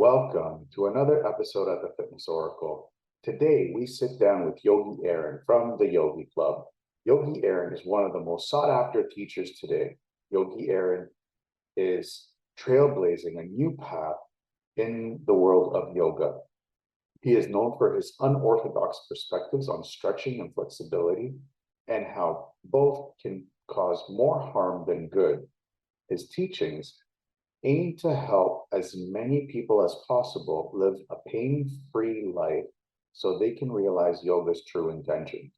welcome to another episode of the Fitness Oracle. Today, we sit down with Yogi Aaron from the Yogi Club. Yogi Aaron is one of the most sought-after teachers today. Yogi Aaron is trailblazing a new path in the world of yoga. He is known for his unorthodox perspectives on stretching and flexibility and how both can cause more harm than good. His teachings aim to help as many people as possible live a pain-free life so they can realize yoga's true intention.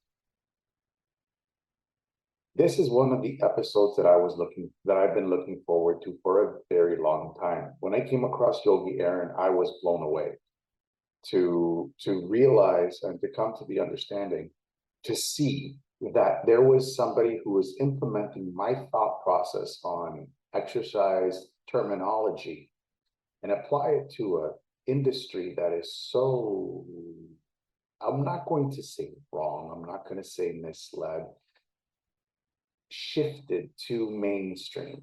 This is one of the episodes that I've been looking forward to for a very long time. When I came across Yogi Aaron, I was blown away to realize and to come to the understanding, to see that there was somebody who was implementing my thought process on exercise terminology and apply it to an industry that is so, I'm not going to say wrong, I'm not going to say misled, shifted to mainstream.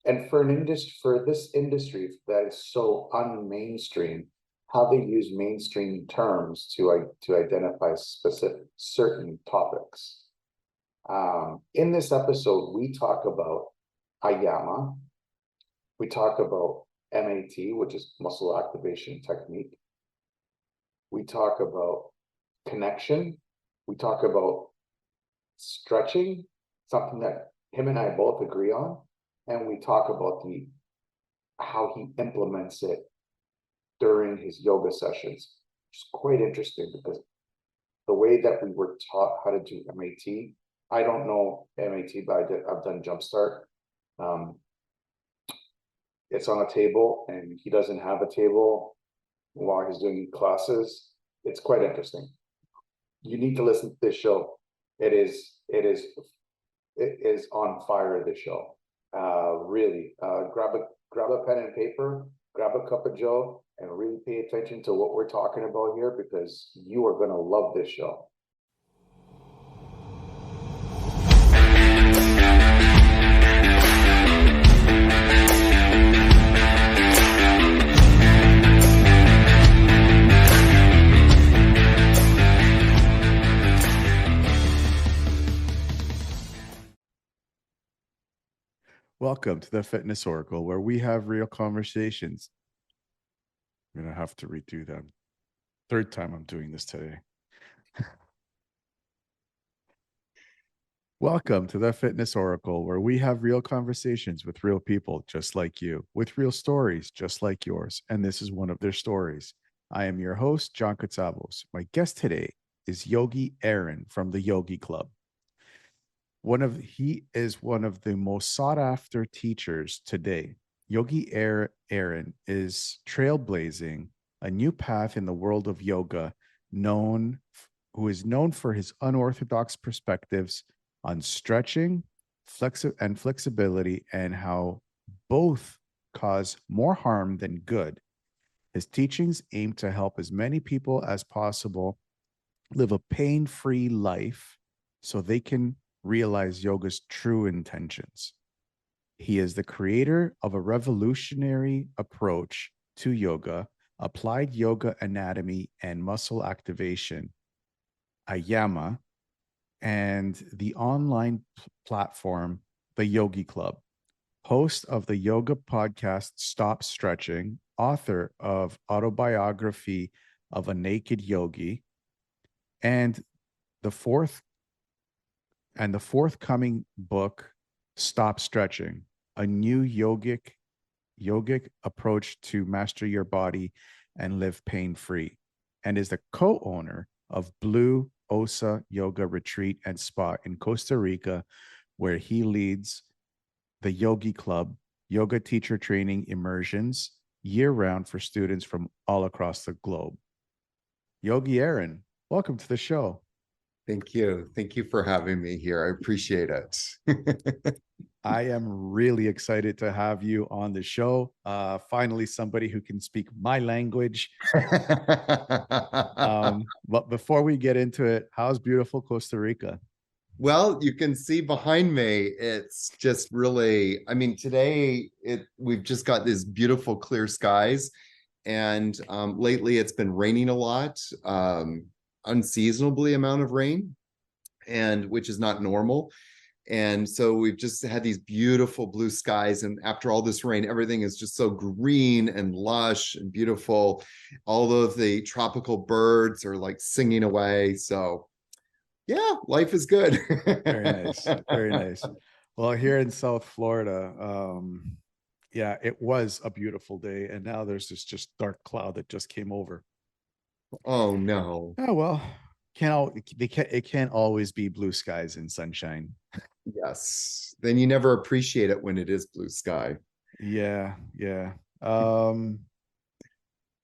And for this industry that is so unmainstream, how they use mainstream terms to identify certain topics. In this episode, we talk about Ayama, we talk about MAT, which is muscle activation technique. We talk about connection. We talk about stretching, something that him and I both agree on. And we talk about how he implements it during his yoga sessions. It's quite interesting because the way that we were taught how to do MAT, I don't know MAT, but I've done Jumpstart. It's on a table and he doesn't have a table while he's doing classes. It's quite interesting. You need to listen to this show. It is on fire, this show. Really, grab a pen and paper, grab a cup of joe, and really pay attention to what we're talking about here, because you are going to love this show. Welcome to the Fitness Oracle, where we have real conversations. I'm going to have to redo that. Third time I'm doing this today. Welcome to the Fitness Oracle, where we have real conversations with real people just like you, with real stories just like yours. And this is one of their stories. I am your host, John Katsavos. My guest today is Yogi Aaron from the Yogi Club. He is one of the most sought after teachers today. Yogi Aaron is trailblazing a new path in the world of yoga, who is known for his unorthodox perspectives on stretching, flexibility, and how both cause more harm than good. His teachings aim to help as many people as possible live a pain-free life so they can realize yoga's true intentions. He is the creator of a revolutionary approach to yoga, applied yoga anatomy and muscle activation, Ayama, and the online platform, the Yogi Club, host of the yoga podcast, Stop Stretching, author of Autobiography of a Naked Yogi, and the forthcoming book, Stop Stretching, a new yogic approach to master your body and live pain-free, and is the co-owner of Blue Osa Yoga Retreat and Spa in Costa Rica, where he leads the Yogi Club yoga teacher training immersions year-round for students from all across the globe. Yogi Aaron, welcome to the show. Thank you. Thank you for having me here. I appreciate it. I am really excited to have you on the show. Finally, somebody who can speak my language. But before we get into it, how's beautiful Costa Rica? Well, you can see behind me, it's just really, I mean, today we've just got these beautiful clear skies. And lately it's been raining a lot, unseasonably amount of rain, and which is not normal. And so we've just had these beautiful blue skies. And after all this rain, everything is just so green and lush and beautiful. All of the tropical birds are like singing away. So yeah, life is good. Very nice. Very nice. Well, here in South Florida, yeah, it was a beautiful day. And now there's this just dark cloud that just came over. Oh no. Oh, well, it can't always be blue skies and sunshine. Yes. Then you never appreciate it when it is blue sky. Yeah, yeah.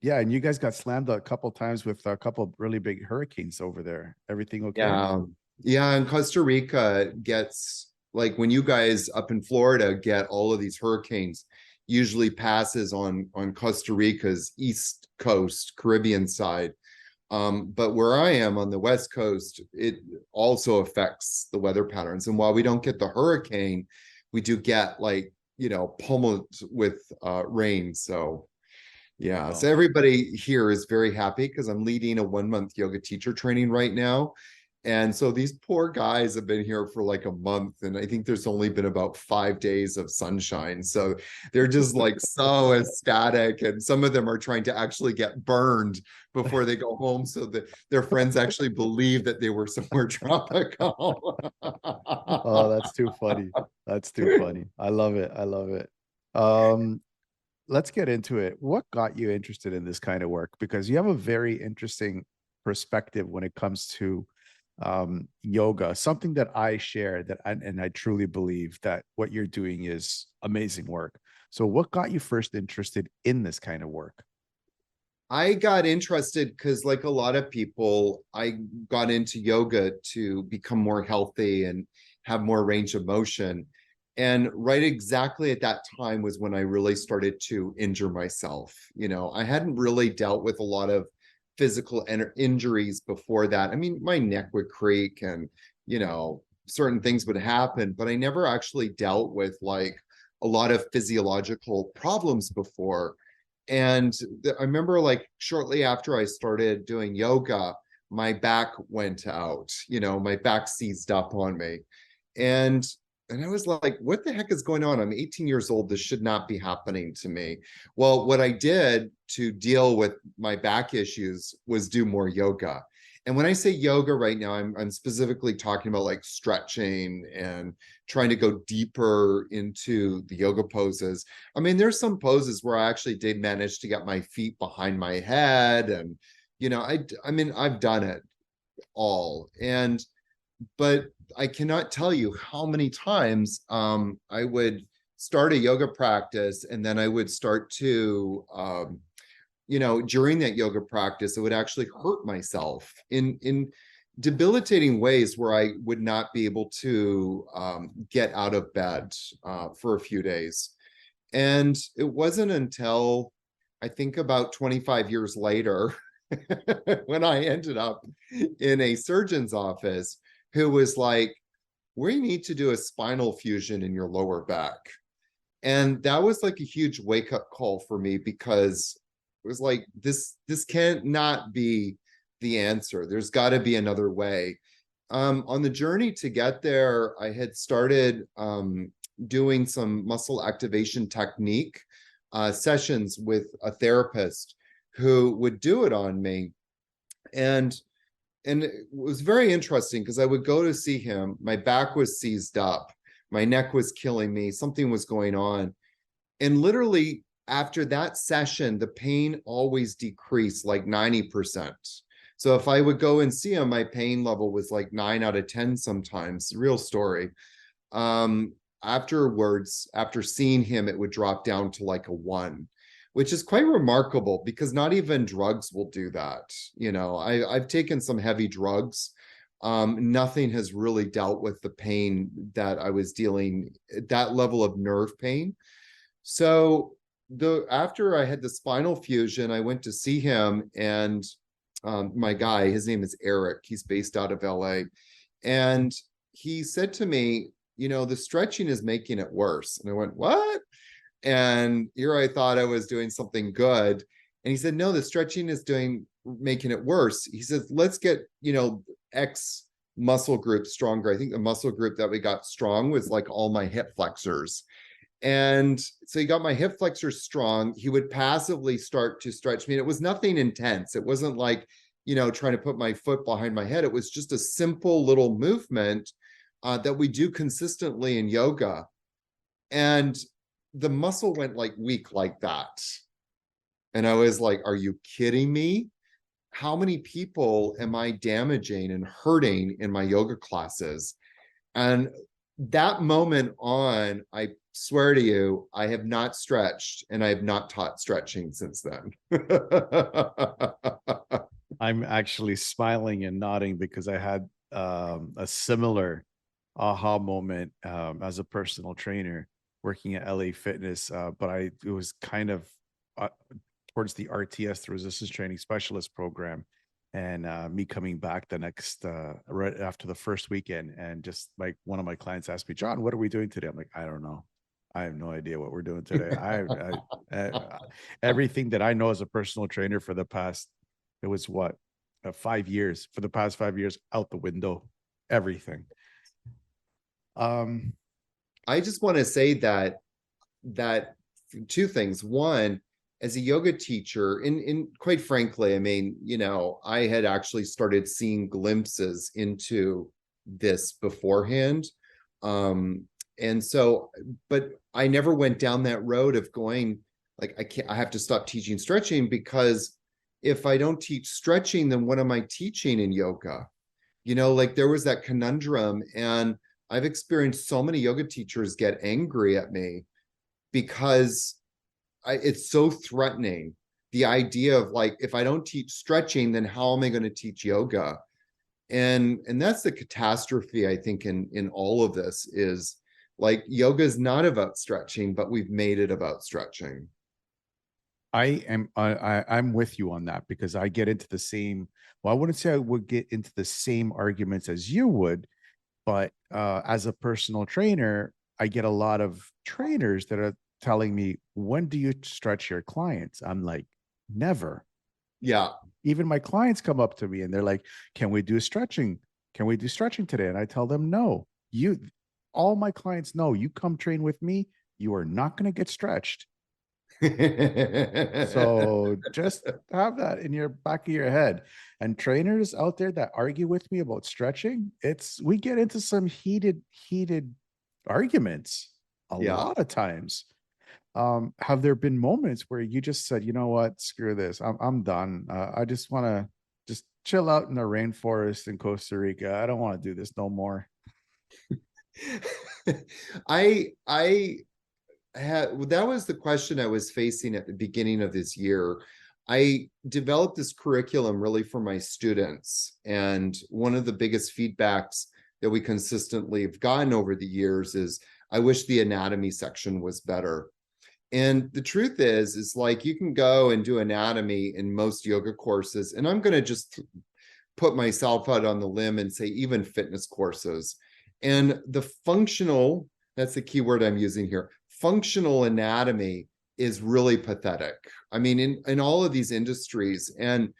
Yeah, and you guys got slammed a couple times with a couple of really big hurricanes over there. Everything okay? Yeah. Yeah. And Costa Rica gets, like, when you guys up in Florida get all of these hurricanes, usually passes on Costa Rica's east coast, Caribbean side. But where I am on the West Coast, it also affects the weather patterns. And while we don't get the hurricane, we do get, like, pummeled with rain. So yeah, so Oh. everybody here is very happy because I'm leading a 1 month yoga teacher training right now. And so these poor guys have been here for like a month, and I think there's only been about 5 days of sunshine. So they're just like so ecstatic. And some of them are trying to actually get burned before they go home so that their friends actually believe that they were somewhere tropical. Oh, that's too funny. That's too funny. I love it. I love it. Um, let's get into it. What got you interested in this kind of work? Because you have a very interesting perspective when it comes to yoga, something that I share and I truly believe that what you're doing is amazing work. So what got you first interested in this kind of work? I got interested because, like a lot of people, I got into yoga to become more healthy and have more range of motion. And right exactly at that time was when I really started to injure myself. I hadn't really dealt with a lot of physical injuries before that. I mean, my neck would creak and, certain things would happen, but I never actually dealt with like a lot of physiological problems before. And I remember, like, shortly after I started doing yoga, my back went out, my back seized up on me. And I was like, what the heck is going on? I'm 18 years old. This should not be happening to me. Well, what I did to deal with my back issues was do more yoga. And when I say yoga right now, I'm specifically talking about like stretching and trying to go deeper into the yoga poses. I mean, there's some poses where I actually did manage to get my feet behind my head. And, I mean, I've done it all. But I cannot tell you how many times I would start a yoga practice and then I would start to during that yoga practice, I would actually hurt myself in debilitating ways where I would not be able to get out of bed for a few days. And it wasn't until I think about 25 years later when I ended up in a surgeon's office who was like, we need to do a spinal fusion in your lower back. And that was like a huge wake-up call for me, because it was like, this can't not be the answer. There's got to be another way. On the journey to get there, I had started doing some muscle activation technique sessions with a therapist who would do it on me. And it was very interesting because I would go to see him. My back was seized up. My neck was killing me. Something was going on. And literally after that session, the pain always decreased like 90%. So if I would go and see him, my pain level was like 9 out of 10 sometimes. Real story. Afterwards, after seeing him, it would drop down to like a 1, which is quite remarkable because not even drugs will do that. I've taken some heavy drugs. Nothing has really dealt with the pain that I was dealing, that level of nerve pain. So after I had the spinal fusion, I went to see him, and my guy, his name is Eric. He's based out of LA. And he said to me, the stretching is making it worse. And I went, what? And here I thought I was doing something good. And he said, no, the stretching is making it worse. He says, let's get, X muscle group stronger. I think the muscle group that we got strong was like all my hip flexors. And so he got my hip flexors strong. He would passively start to stretch me. And it was nothing intense. It wasn't like, trying to put my foot behind my head. It was just a simple little movement that we do consistently in yoga. And the muscle went like weak like that. And I was like, are you kidding me? How many people am I damaging and hurting in my yoga classes? And that moment on, I swear to you, I have not stretched and I have not taught stretching since then. I'm actually smiling and nodding because I had a similar aha moment as a personal trainer working at LA Fitness, but it was kind of towards the RTS, the Resistance Training Specialist program, and me coming back the next right after the first weekend, and just like one of my clients asked me, John, what are we doing today? I'm like, I don't know. I have no idea what we're doing today. Everything that I know as a personal trainer for the past, it was what, 5 years, for the past 5 years, out the window, everything. I just want to say that two things. One, as a yoga teacher, in quite frankly, I mean, I had actually started seeing glimpses into this beforehand. And so, but I never went down that road of going like, I have to stop teaching stretching, because if I don't teach stretching, then what am I teaching in yoga? Like there was that conundrum, and I've experienced so many yoga teachers get angry at me because it's so threatening. The idea of like, if I don't teach stretching, then how am I going to teach yoga? And that's the catastrophe, I think, in all of this, is like yoga is not about stretching, but we've made it about stretching. I'm with you on that, because I get into the same, well, I wouldn't say I would get into the same arguments as you would, but as a personal trainer, I get a lot of trainers that are telling me, when do you stretch your clients? I'm like, never. Yeah. Even my clients come up to me and they're like, can we do stretching? Can we do stretching today? And I tell them, no. All my clients know, you come train with me, you are not going to get stretched. So just have that in your back of your head. And trainers out there that argue with me about stretching, we get into some heated arguments a lot of times. Have there been moments where you just said, you know what, screw this, I'm done. I just want to just chill out in the rainforest in Costa Rica. I don't want to do this no more. That was the question I was facing at the beginning of this year. I developed this curriculum really for my students. And one of the biggest feedbacks that we consistently have gotten over the years is, I wish the anatomy section was better. And the truth is like, you can go and do anatomy in most yoga courses. And I'm going to just put myself out on the limb and say even fitness courses. And the functional, that's the key word I'm using here, functional anatomy is really pathetic. I mean, in all of these industries, and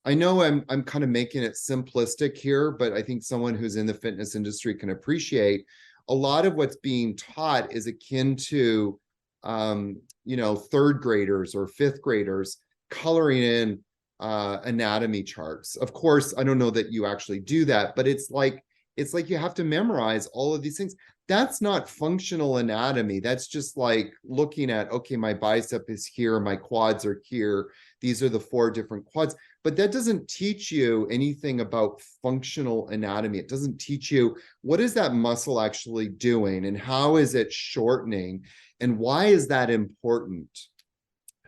I know I'm kind of making it simplistic here, but I think someone who's in the fitness industry can appreciate a lot of what's being taught is akin to, third graders or fifth graders coloring in anatomy charts. Of course, I don't know that you actually do that, but it's like you have to memorize all of these things. That's not functional anatomy. That's just like looking at, okay, my bicep is here, my quads are here. These are the 4 different quads. But that doesn't teach you anything about functional anatomy. It doesn't teach you what is that muscle actually doing and how is it shortening and why is that important?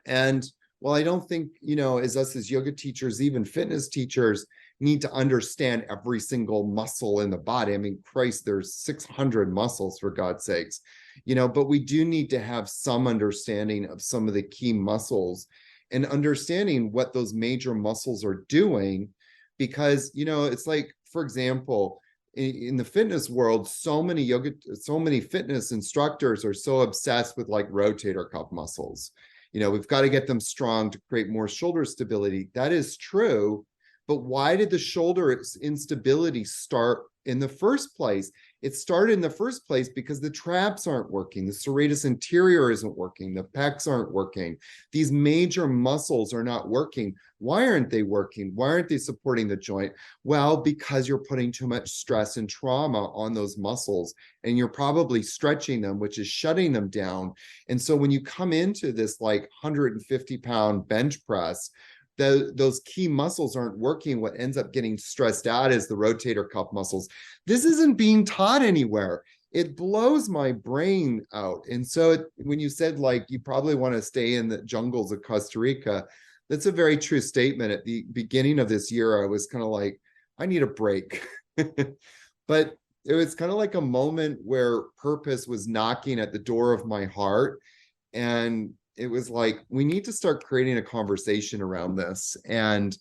And well, I don't think, as us as yoga teachers, even fitness teachers, need to understand every single muscle in the body. I mean, Christ, there's 600 muscles, for God's sakes, but we do need to have some understanding of some of the key muscles and understanding what those major muscles are doing. Because, it's like, for example, in the fitness world, so many fitness instructors are so obsessed with like rotator cuff muscles. we've got to get them strong to create more shoulder stability. That is true. But why did the shoulder instability start in the first place? It started in the first place because the traps aren't working. The serratus anterior isn't working. The pecs aren't working. These major muscles are not working. Why aren't they working? Why aren't they supporting the joint? Well, because you're putting too much stress and trauma on those muscles, and you're probably stretching them, which is shutting them down. And so when you come into this like 150-pound bench press, those key muscles aren't working. What ends up getting stressed out is the rotator cuff muscles. This isn't being taught anywhere. It blows my brain out. And so when you said like you probably want to stay in the jungles of Costa Rica, that's a very true statement. At the beginning of this year, I was kind of like, I need a break. But it was kind of like a moment where purpose was knocking at the door of my heart. And it was like, we need to start creating a conversation around this. And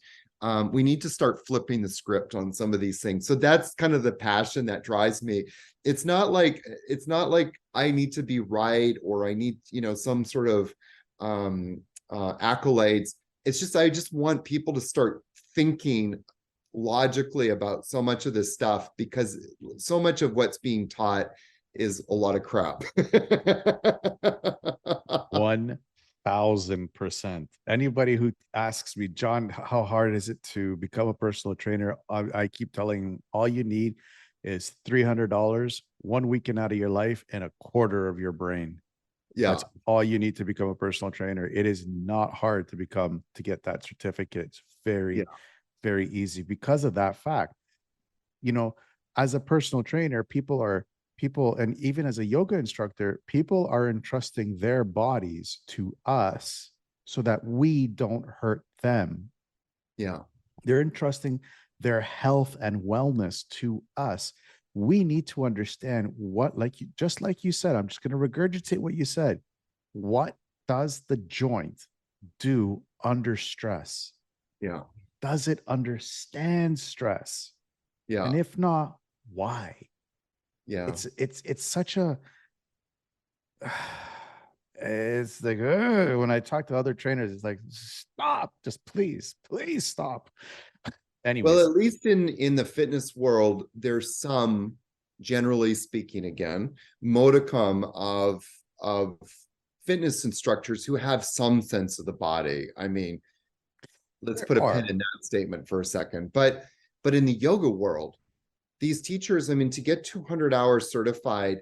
we need to start flipping the script on some of these things. So that's kind of the passion that drives me. It's not like I need to be right, or I need, some sort of accolades. It's just, I just want people to start thinking logically about so much of this stuff, because so much of what's being taught is a lot of crap. 1000%. Anybody who asks me, John, how hard is it to become a personal trainer? I keep telling, all you need is $300, 1 weekend out of your life, and a quarter of your brain. Yeah. That's all you need to become a personal trainer. It is not hard to get that certificate. It's very, very easy because of that fact. As a personal trainer, people, and even as a yoga instructor, people are entrusting their bodies to us so that we don't hurt them. Yeah. They're entrusting their health and wellness to us. We need to understand what, just like you said, I'm just going to regurgitate what you said. What does the joint do under stress? Yeah. Does it understand stress? Yeah. And if not, why? Yeah. It's such a it's like when I talk to other trainers, it's like, stop, just please stop. Anyways. Well, at least in the fitness world, there's some, generally speaking, again, modicum of fitness instructors who have some sense of the body. I mean, let's put a pin in that statement for a second. But in the yoga world, these teachers, I mean, to get 200 hours certified,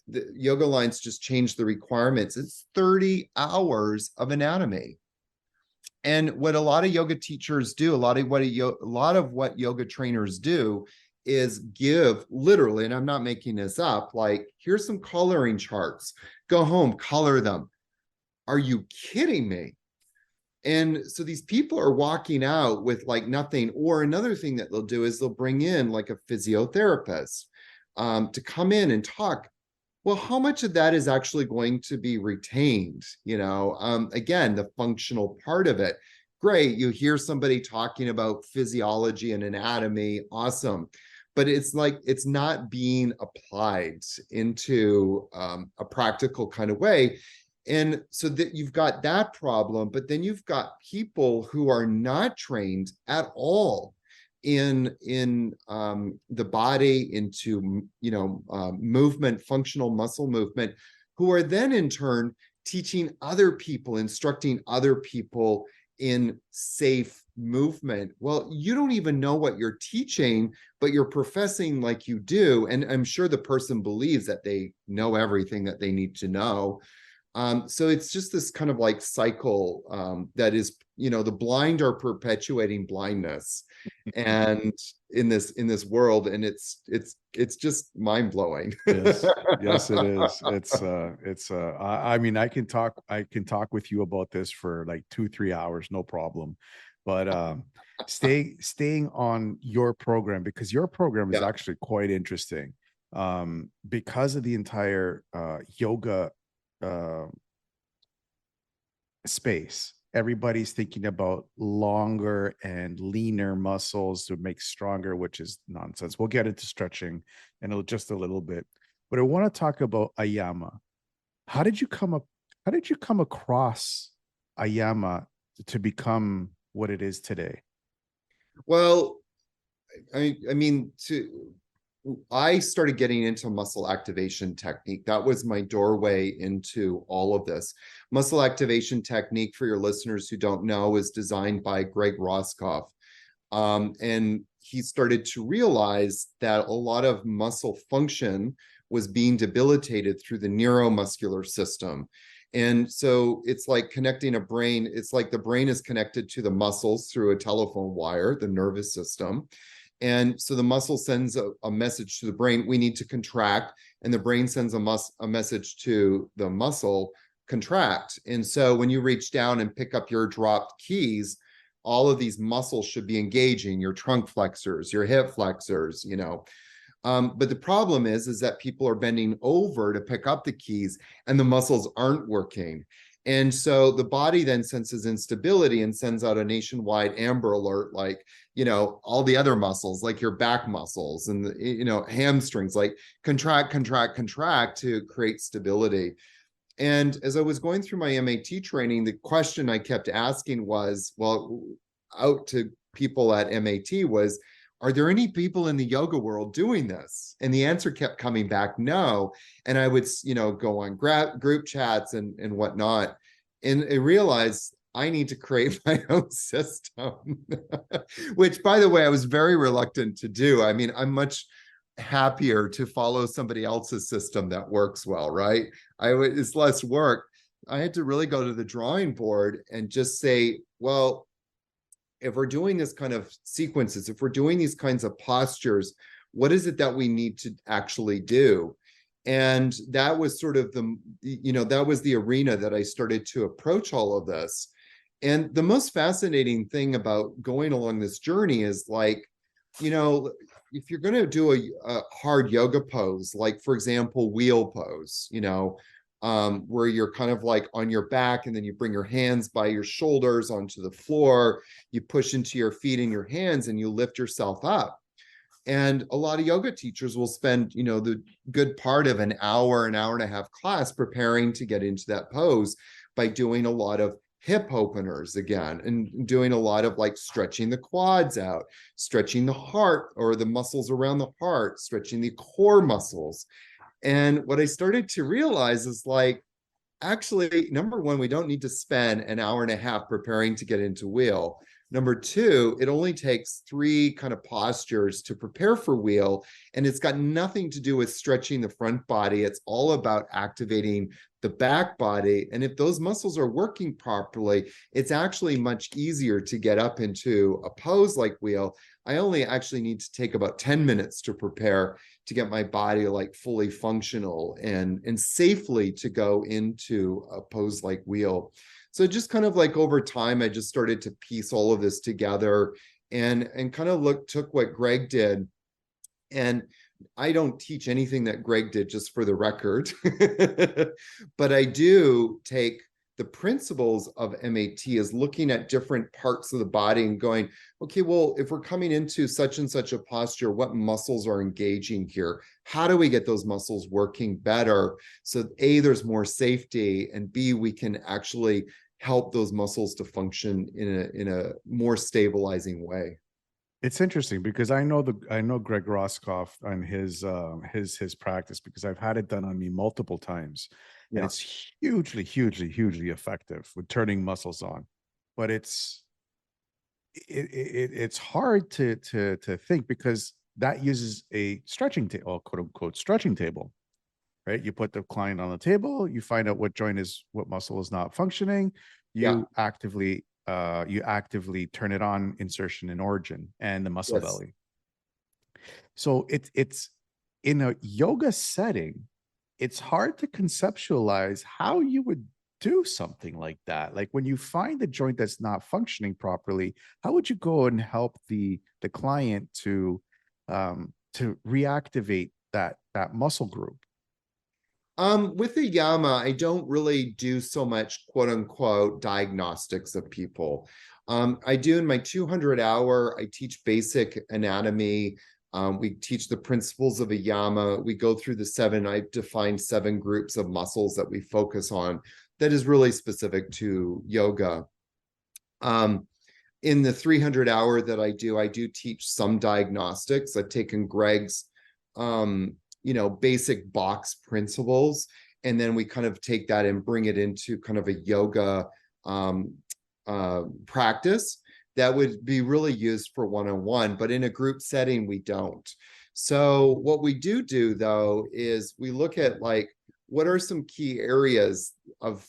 the Yoga Alliance just changed the requirements. It's 30 hours of anatomy. And what a lot of yoga teachers do, a lot of what yoga trainers do is give literally, and I'm not making this up, like, here's some coloring charts. Go home, color them. Are you kidding me? And so these people are walking out with like nothing. Or another thing that they'll do is they'll bring in like a physiotherapist to come in and talk. Well, how much of that is actually going to be retained? Again, the functional part of it. Great. You hear somebody talking about physiology and anatomy. Awesome. But it's like, it's not being applied into a practical kind of way. And so that you've got that problem, but then you've got people who are not trained at all in the body, into movement, functional muscle movement, who are then in turn teaching other people, instructing other people in safe movement. Well, you don't even know what you're teaching, but you're professing like you do. And I'm sure the person believes that they know everything that they need to know. So it's just this kind of like cycle that is, the blind are perpetuating blindness, and in this world, and it's just mind blowing. Yes, it is. I mean, I can talk with you about this for like 2-3 hours, no problem. But staying on your program, because your program is actually quite interesting, because of the entire yoga space. Everybody's thinking about longer and leaner muscles to make stronger, which is nonsense. We'll get into stretching in just a little bit, but I want to talk about Ayama. How did you come across Ayama to become what it is today? Well, I mean, I started getting into muscle activation technique. That was my doorway into all of this. Muscle activation technique, for your listeners who don't know, is designed by Greg Roscoff. And he started to realize that a lot of muscle function was being debilitated through the neuromuscular system. And so it's like connecting a brain. It's like the brain is connected to the muscles through a telephone wire, the nervous system. And so the muscle sends a message to the brain, we need to contract, and the brain sends a message to the muscle, contract. And so when you reach down and pick up your dropped keys, all of these muscles should be engaging, your trunk flexors, your hip flexors, you know. But the problem is that people are bending over to pick up the keys and the muscles aren't working. And so the body then senses instability and sends out a nationwide Amber Alert, like, you know, all the other muscles, like your back muscles and, the, you know, hamstrings, like contract, contract, contract to create stability. And as I was going through my MAT training, the question I kept asking was, well, out to people at MAT was, are there any people in the yoga world doing this? And the answer kept coming back, no. And I would, you know, go on group chats and whatnot. And I realized I need to create my own system, which, by the way, I was very reluctant to do. I mean, I'm much happier to follow somebody else's system that works well, right? It's less work. I had to really go to the drawing board and just say, well, if we're doing this kind of sequences, if we're doing these kinds of postures, what is it that we need to actually do? And that was sort of the, you know, that was the arena that I started to approach all of this. And the most fascinating thing about going along this journey is, like, you know, if you're going to do a hard yoga pose, like, for example, wheel pose, you know, where you're kind of like on your back and then you bring your hands by your shoulders onto the floor, you push into your feet and your hands and you lift yourself up. And a lot of yoga teachers will spend, you know, the good part of an hour and a half class preparing to get into that pose by doing a lot of hip openers again, and doing a lot of like stretching the quads out, stretching the heart or the muscles around the heart, stretching the core muscles. And what I started to realize is, like, actually, number one, we don't need to spend an hour and a half preparing to get into wheel. Number two, it only takes 3 kind of postures to prepare for wheel, and it's got nothing to do with stretching the front body. It's all about activating the back body. And if those muscles are working properly, it's actually much easier to get up into a pose like wheel. I only actually need to take about 10 minutes to prepare to get my body like fully functional and safely to go into a pose like wheel. So just kind of like over time, I just started to piece all of this together and kind of took what Greg did. And I don't teach anything that Greg did, just for the record, but I do take the principles of MAT as looking at different parts of the body and going, okay, well, if we're coming into such and such a posture, what muscles are engaging here? How do we get those muscles working better? So A, there's more safety, and B, we can actually help those muscles to function in a more stabilizing way. It's interesting because I know Greg Roscoff and his practice, because I've had it done on me multiple times. Yeah. And it's hugely effective with turning muscles on. But it's hard to think, because that uses a stretching table, quote unquote stretching table, right? You put the client on the table, you find out what muscle is not functioning, you actively turn it on, insertion and origin, and the muscle belly. So it's in a yoga setting, it's hard to conceptualize how you would do something like that. Like, when you find a joint that's not functioning properly, how would you go and help the client to reactivate that muscle group? With the Ayama, I don't really do so much quote unquote diagnostics of people. I do in my 200-hour, I teach basic anatomy. We teach the principles of Ayama. We go through I've defined 7 groups of muscles that we focus on that is really specific to yoga. In the 300 hour that I do teach some diagnostics. I've taken Greg's, basic box principles, and then we kind of take that and bring it into kind of a yoga practice that would be really used for one-on-one, but in a group setting, we don't. So what we do though, is we look at like, what are some key areas of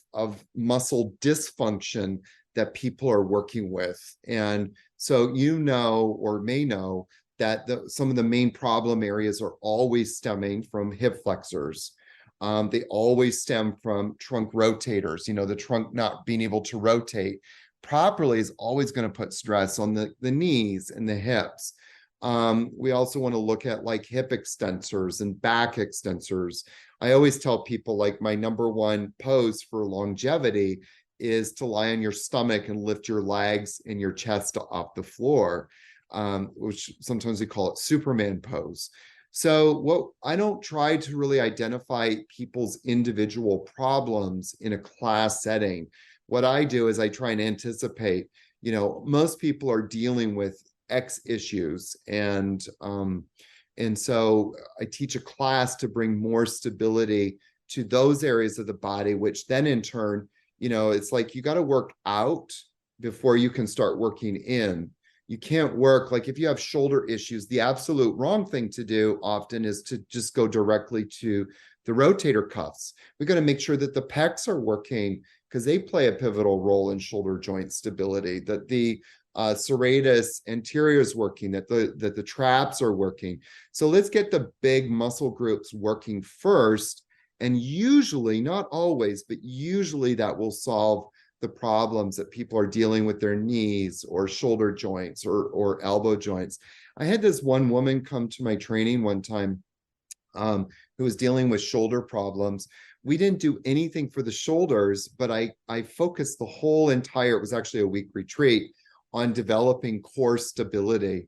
muscle dysfunction that people are working with? And so, or may know that some of the main problem areas are always stemming from hip flexors. They always stem from trunk rotators. The trunk not being able to rotate properly is always going to put stress on the knees and the hips. We also want to look at like hip extensors and back extensors. I always tell people, like, my number one pose for longevity is to lie on your stomach and lift your legs and your chest off the floor, which sometimes we call it Superman pose. So I don't try to really identify people's individual problems in a class setting. What I do is I try and anticipate, most people are dealing with X issues. And so I teach a class to bring more stability to those areas of the body, which then in turn, it's like you got to work out before you can start working in. You can't work, like if you have shoulder issues, the absolute wrong thing to do often is to just go directly to the rotator cuffs. We got to make sure that the pecs are working, because they play a pivotal role in shoulder joint stability, that the serratus anterior is working, that the traps are working. So let's get the big muscle groups working first. And usually, not always, but usually that will solve the problems that people are dealing with their knees or shoulder joints or elbow joints. I had this one woman come to my training one time who was dealing with shoulder problems. We didn't do anything for the shoulders, but I focused the whole entire, it was actually a week retreat, on developing core stability.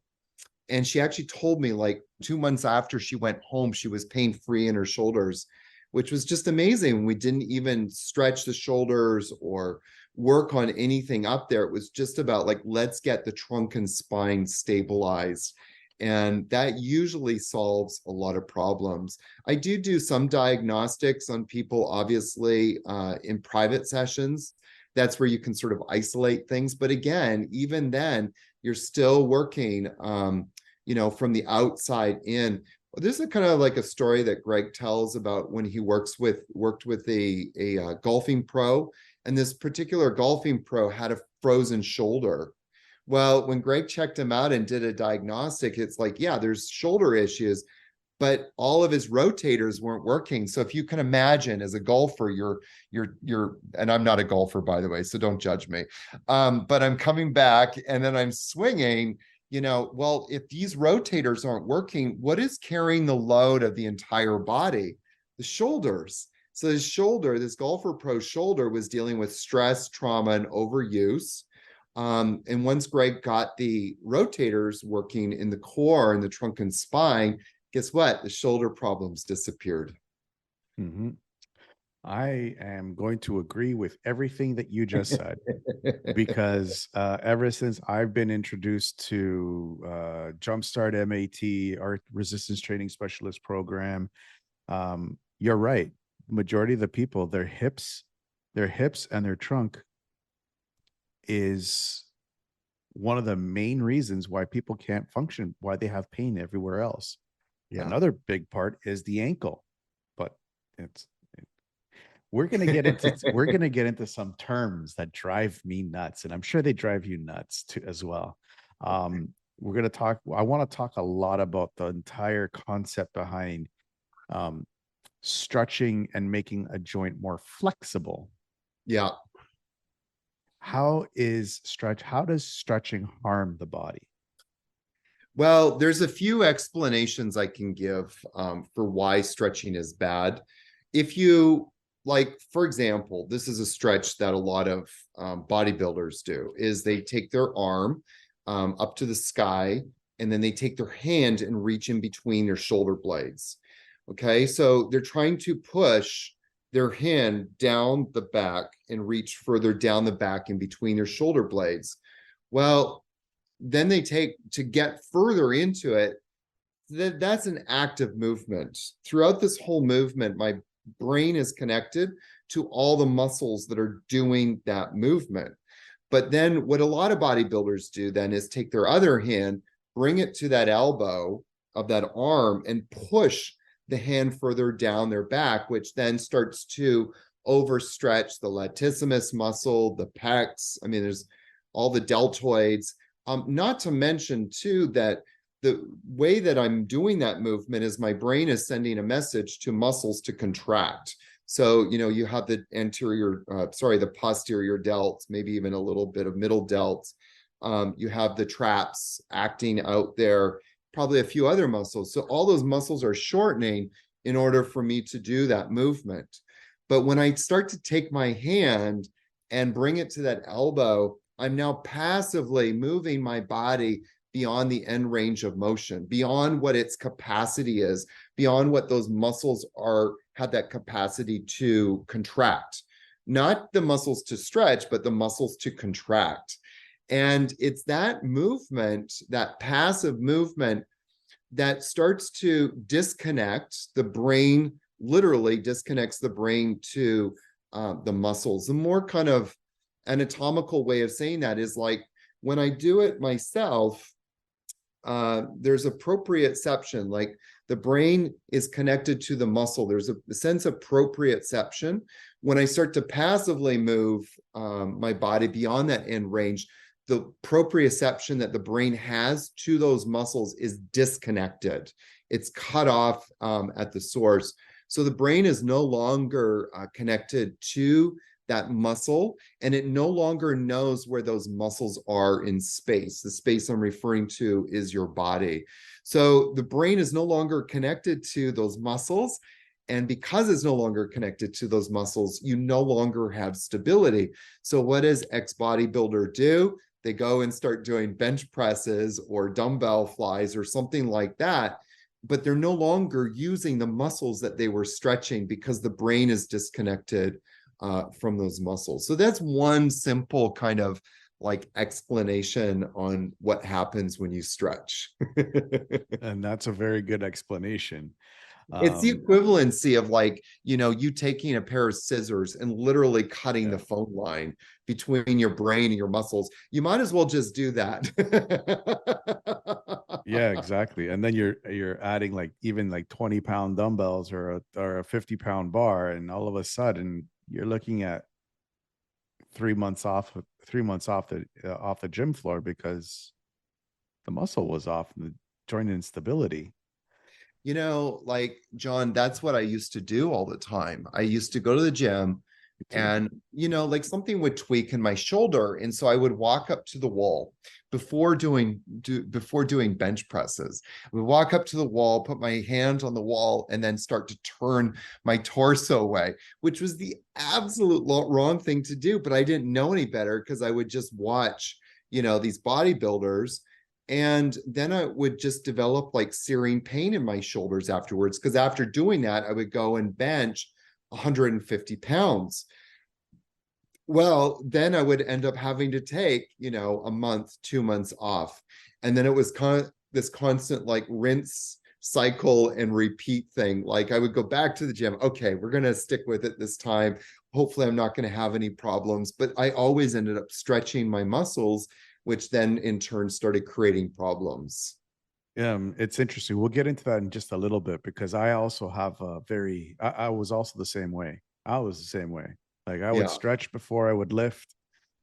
And she actually told me, like 2 months after she went home, she was pain-free in her shoulders, which was just amazing. We didn't even stretch the shoulders or work on anything up there. It was just about like, let's get the trunk and spine stabilized. And that usually solves a lot of problems. I do some diagnostics on people, obviously, in private sessions. That's where you can sort of isolate things. But again, even then, you're still working, from the outside in. This is kind of like a story that Greg tells about when he worked with a golfing pro, and this particular golfing pro had a frozen shoulder. Well, when Greg checked him out and did a diagnostic, it's like, yeah, there's shoulder issues, but all of his rotators weren't working. So if you can imagine, as a golfer, you're, and I'm not a golfer, by the way, so don't judge me. But I'm coming back and then I'm swinging, well, if these rotators aren't working, what is carrying the load of the entire body? The shoulders. So this golfer pro's shoulder was dealing with stress, trauma, and overuse. And once Greg got the rotators working in the core and the trunk and spine, guess what? The shoulder problems disappeared. Mm-hmm. I am going to agree with everything that you just said, because ever since I've been introduced to Jumpstart MAT, our resistance training specialist program, you're right. Majority of the people, their hips and their trunk is one of the main reasons why people can't function, why they have pain everywhere else. Yeah. Another big part is the ankle, but we're going to get into some terms that drive me nuts, and I'm sure they drive you nuts too as well. I want to talk a lot about the entire concept behind stretching and making a joint more flexible. Yeah. How does stretching harm the body? Well, there's a few explanations I can give for why stretching is bad. If you, like, for example, this is a stretch that a lot of bodybuilders do, is they take their arm up to the sky, and then they take their hand and reach in between their shoulder blades. Okay, so they're trying to push their hand down the back and reach further down the back in between their shoulder blades. Well, then they take to get further into it. That's an active movement. Throughout this whole movement, my brain is connected to all the muscles that are doing that movement. But then what a lot of bodybuilders do then is take their other hand, bring it to that elbow of that arm and push the hand further down their back, which then starts to overstretch the latissimus muscle, the pecs. I mean, there's all the deltoids. Not to mention too that the way that I'm doing that movement is my brain is sending a message to muscles to contract. So, you know, you have the the posterior delts, maybe even a little bit of middle delts. You have the traps acting out there, probably a few other muscles. So all those muscles are shortening in order for me to do that movement. But when I start to take my hand and bring it to that elbow, I'm now passively moving my body beyond the end range of motion, beyond what its capacity is, beyond what those muscles have that capacity to contract. Not the muscles to stretch, but the muscles to contract. And it's that movement, that passive movement, that starts to disconnect the brain, literally disconnects the brain to the muscles. The more kind of anatomical way of saying that is like when I do it myself, there's proprioception, like the brain is connected to the muscle. There's a sense of proprioception. When I start to passively move my body beyond that end range, the proprioception that the brain has to those muscles is disconnected. It's cut off at the source. So the brain is no longer connected to that muscle, and it no longer knows where those muscles are in space. The space I'm referring to is your body. So the brain is no longer connected to those muscles. And because it's no longer connected to those muscles, you no longer have stability. So what does ex-bodybuilder do? They go and start doing bench presses or dumbbell flies or something like that, but they're no longer using the muscles that they were stretching because the brain is disconnected from those muscles. So that's one simple kind of like explanation on what happens when you stretch. And that's a very good explanation. It's the equivalency of like, you know, you taking a pair of scissors and literally cutting the phone line between your brain and your muscles. You might as well just do that. Yeah, exactly. And then you're adding like even like 20-pound dumbbells or a 50-pound bar, and all of a sudden you're looking at 3 months off the gym floor because the muscle was off, the joint instability. You know, like, John, that's what I used to do all the time. I used to go to the gym and, you know, like something would tweak in my shoulder. And so I would walk up to the wall before doing bench presses. I would walk up to the wall, put my hand on the wall, and then start to turn my torso away, which was the absolute wrong thing to do. But I didn't know any better because I would just watch, you know, these bodybuilders. And then I would just develop like searing pain in my shoulders afterwards. Because after doing that, I would go and bench 150 pounds. Well, then I would end up having to take, you know, a month, 2 months off. And then it was this constant like rinse, cycle, and repeat thing. Like I would go back to the gym. Okay, we're going to stick with it this time. Hopefully I'm not going to have any problems. But I always ended up stretching my muscles, which then in turn started creating problems. It's interesting. We'll get into that in just a little bit because I also have I was also the same way. I was the same way. Like I would stretch before I would lift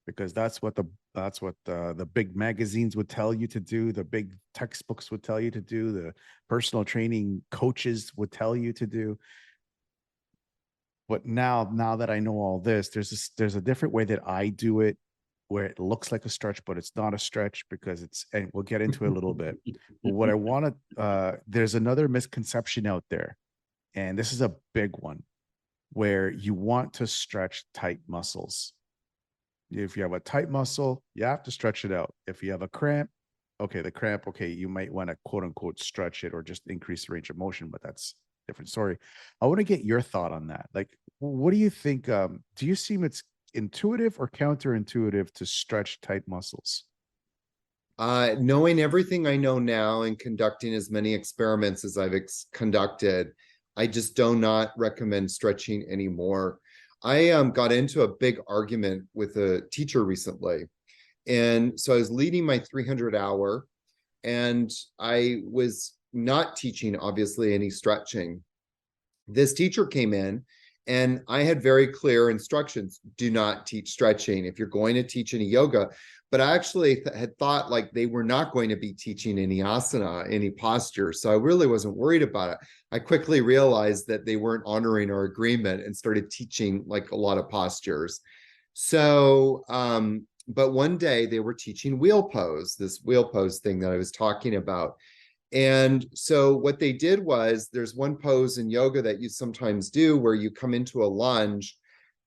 because that's what the big magazines would tell you to do. The big textbooks would tell you to do. The personal training coaches would tell you to do. But now that I know all this, there's a different way that I do it where it looks like a stretch, but it's not a stretch because and we'll get into it a little bit. But what I want to, there's another misconception out there, and this is a big one, where you want to stretch tight muscles. If you have a tight muscle, you have to stretch it out. If you have a cramp, you might want to quote unquote stretch it or just increase the range of motion, but that's a different story. I want to get your thought on that. Like, what do you think? Do you seem it's intuitive or counterintuitive to stretch tight muscles? Knowing everything I know now and conducting as many experiments as I've conducted, I just do not recommend stretching anymore. I got into a big argument with a teacher recently. And so I was leading my 300 hour, and I was not teaching, obviously, any stretching. This teacher came in, and I had very clear instructions: do not teach stretching if you're going to teach any yoga. But I actually had thought like they were not going to be teaching any asana, any posture. So I really wasn't worried about it. I quickly realized that they weren't honoring our agreement and started teaching like a lot of postures. So, but one day they were teaching wheel pose, this wheel pose thing that I was talking about. And so what they did was, there's one pose in yoga that you sometimes do where you come into a lunge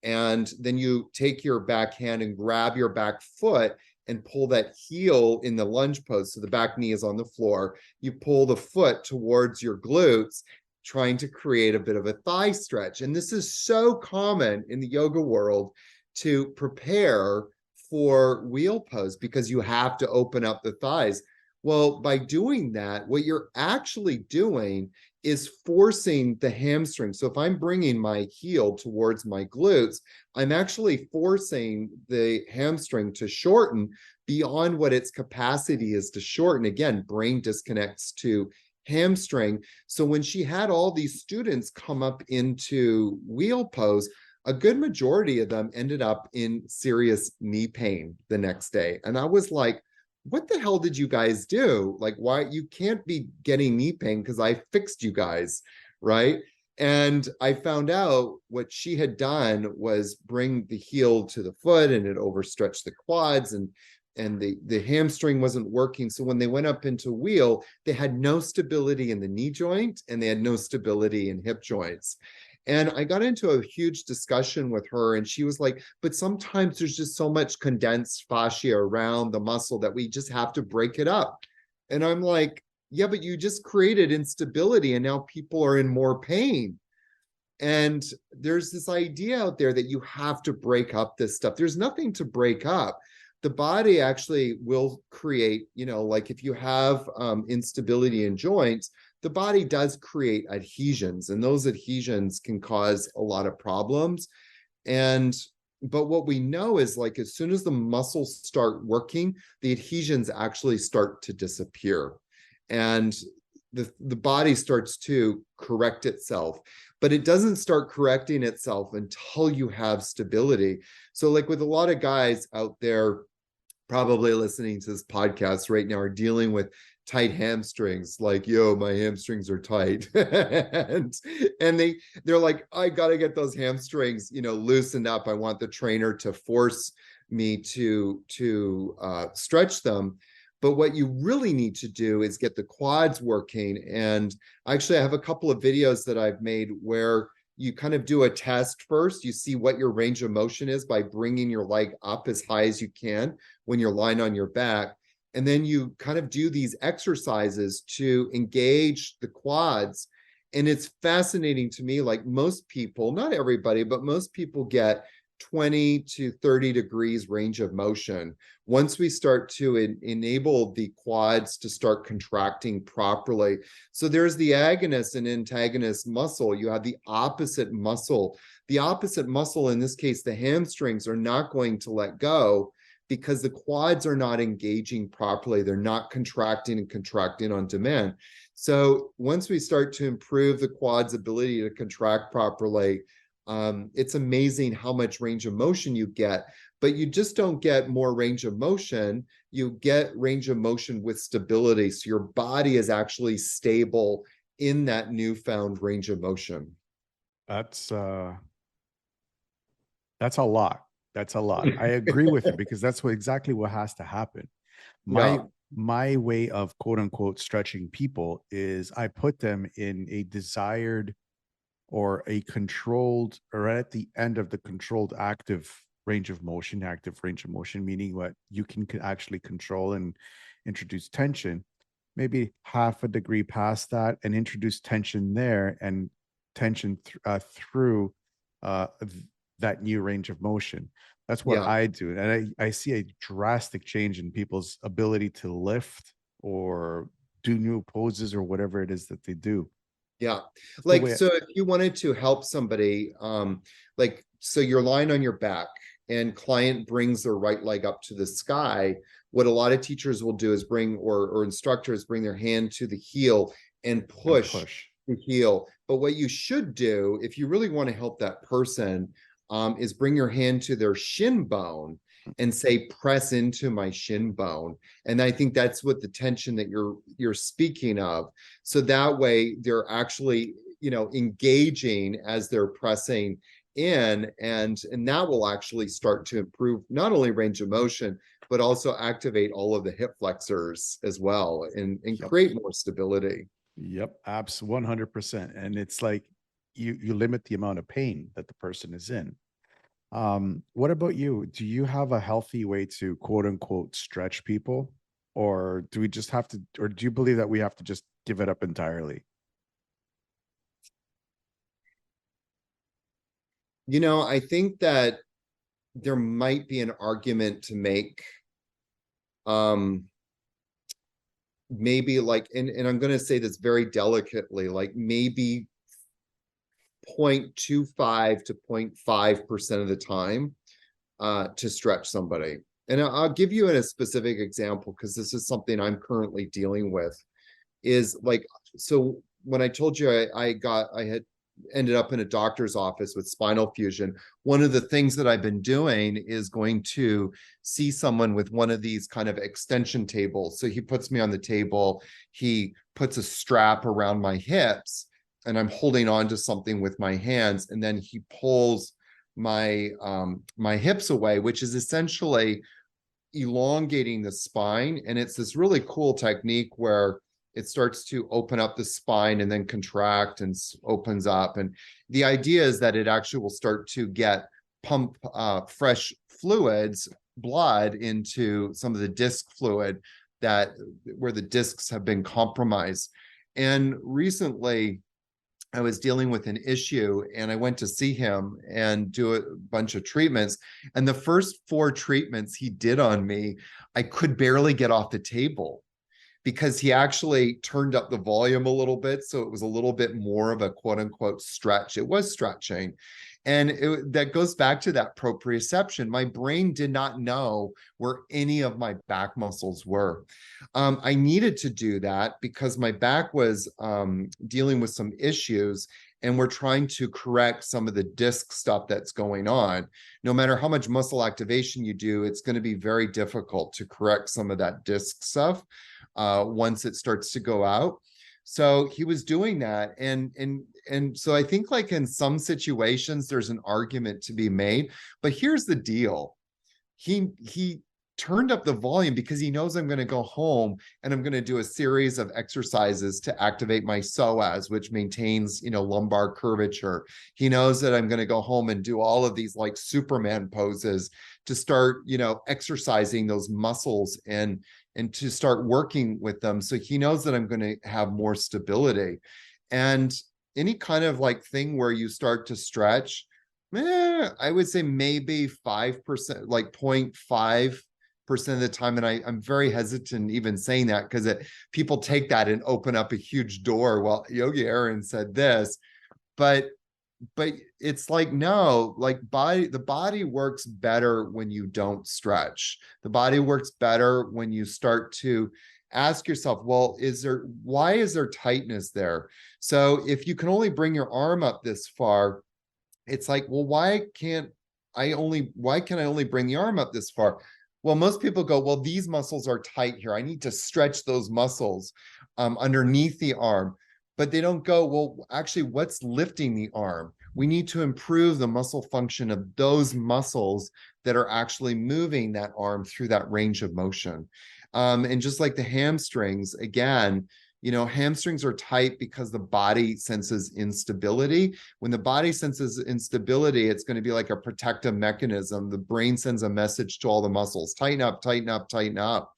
and then you take your back hand and grab your back foot and pull that heel in the lunge pose. So the back knee is on the floor. You pull the foot towards your glutes, trying to create a bit of a thigh stretch. And this is so common in the yoga world to prepare for wheel pose, because you have to open up the thighs. Well, by doing that, what you're actually doing is forcing the hamstring. So if I'm bringing my heel towards my glutes, I'm actually forcing the hamstring to shorten beyond what its capacity is to shorten. Again, brain disconnects to hamstring. So when she had all these students come up into wheel pose, a good majority of them ended up in serious knee pain the next day. And I was like, what the hell did you guys do? Like, why? You can't be getting knee pain because I fixed you guys, right? And I found out what she had done was bring the heel to the foot, and it overstretched the quads, and the hamstring wasn't working. So when they went up into wheel, they had no stability in the knee joint and they had no stability in hip joints. And I got into a huge discussion with her, and she was like, but sometimes there's just so much condensed fascia around the muscle that we just have to break it up. And I'm like, yeah, but you just created instability and now people are in more pain. And there's this idea out there that you have to break up this stuff. There's nothing to break up. The body actually will create, like if you have instability in joints, the body does create adhesions, and those adhesions can cause a lot of problems. But what we know is, like, as soon as the muscles start working, the adhesions actually start to disappear, and the body starts to correct itself. But it doesn't start correcting itself until you have stability. So like with a lot of guys out there probably listening to this podcast right now are dealing with tight hamstrings, like, yo, my hamstrings are tight. and they're like, I gotta get those hamstrings, loosened up. I want the trainer to force me to stretch them. But what you really need to do is get the quads working. And actually, I have a couple of videos that I've made where you kind of do a test first. You see what your range of motion is by bringing your leg up as high as you can when you're lying on your back. And then you kind of do these exercises to engage the quads. And it's fascinating to me, like most people, not everybody, but most people get 20 to 30 degrees range of motion once we start to enable the quads to start contracting properly. So there's the agonist and antagonist muscle. You have the opposite muscle. The opposite muscle, in this case, the hamstrings, are not going to let go because the quads are not engaging properly. They're not contracting and contracting on demand. So once we start to improve the quads' ability to contract properly, it's amazing how much range of motion you get, but you just don't get more range of motion. You get range of motion with stability. So your body is actually stable in that newfound range of motion. That's a lot. That's a lot. I agree with it because that's exactly what has to happen. My way of quote unquote stretching people is I put them in a desired or a controlled, or at the end of the controlled active range of motion, meaning what you can actually control and introduce tension, maybe half a degree past that, and introduce tension there, and tension through that new range of motion. That's what Yeah. I do. And I see a drastic change in people's ability to lift or do new poses or whatever it is that they do. Yeah. It's the Like, way so if you wanted to help somebody, like, so you're lying on your back and client brings their right leg up to the sky, what a lot of teachers will do is bring, or instructors bring their hand to the heel and and push push. the heel. But what you should do, if you really want to help that person, is bring your hand to their shin bone and say, press into my shin bone. And I think that's what the tension that you're speaking of. So that way they're actually, engaging as they're pressing in, and that will actually start to improve not only range of motion, but also activate all of the hip flexors as well, and Yep. create more stability. Yep, absolutely, 100%. And it's like you limit the amount of pain that the person is in. What about you? Do you have a healthy way to quote unquote stretch people? Or do we just have to, or do you believe that we have to just give it up entirely? I think that there might be an argument to make, maybe like, and I'm going to say this very delicately, like maybe 0.25 to 0.5% of the time to stretch somebody. And I'll give you a specific example, because this is something I'm currently dealing with. Is like, so when I told you I had ended up in a doctor's office with spinal fusion, one of the things that I've been doing is going to see someone with one of these kind of extension tables. So he puts me on the table, he puts a strap around my hips, and I'm holding on to something with my hands, and then he pulls my my hips away, which is essentially elongating the spine. And it's this really cool technique where it starts to open up the spine and then contract and opens up. And the idea is that it actually will start to pump fresh fluids, blood, into some of the disc fluid where the discs have been compromised. And recently I was dealing with an issue, and I went to see him and do a bunch of treatments. And the first 4 treatments he did on me, I could barely get off the table, because he actually turned up the volume a little bit. So it was a little bit more of a quote unquote stretch. It was stretching. And that goes back to that proprioception. My brain did not know where any of my back muscles were. I needed to do that because my back was dealing with some issues, and we're trying to correct some of the disc stuff that's going on. No matter how much muscle activation you do, it's going to be very difficult to correct some of that disc stuff once it starts to go out. So he was doing that. And so I think, like, in some situations, there's an argument to be made. But here's the deal. He turned up the volume because he knows I'm going to go home and I'm going to do a series of exercises to activate my psoas, which maintains, lumbar curvature. He knows that I'm going to go home and do all of these like Superman poses to start, exercising those muscles and to start working with them. So he knows that I'm going to have more stability. And any kind of like thing where you start to stretch, I would say maybe 5%, like 0.5% of the time. And I'm very hesitant even saying that, because people take that and open up a huge door. Well, Yogi Aaron said this, but it's like, no, like the body works better when you don't stretch. The body works better when you start to ask yourself, well, why is there tightness there? So if you can only bring your arm up this far, it's like, well, why can I only bring the arm up this far? Well, most people go, well, these muscles are tight here, I need to stretch those muscles underneath the arm. But they don't go, well, actually, what's lifting the arm? We need to improve the muscle function of those muscles that are actually moving that arm through that range of motion. And just like the hamstrings, again, hamstrings are tight because the body senses instability. When the body senses instability, it's going to be like a protective mechanism. The brain sends a message to all the muscles: tighten up, tighten up, tighten up.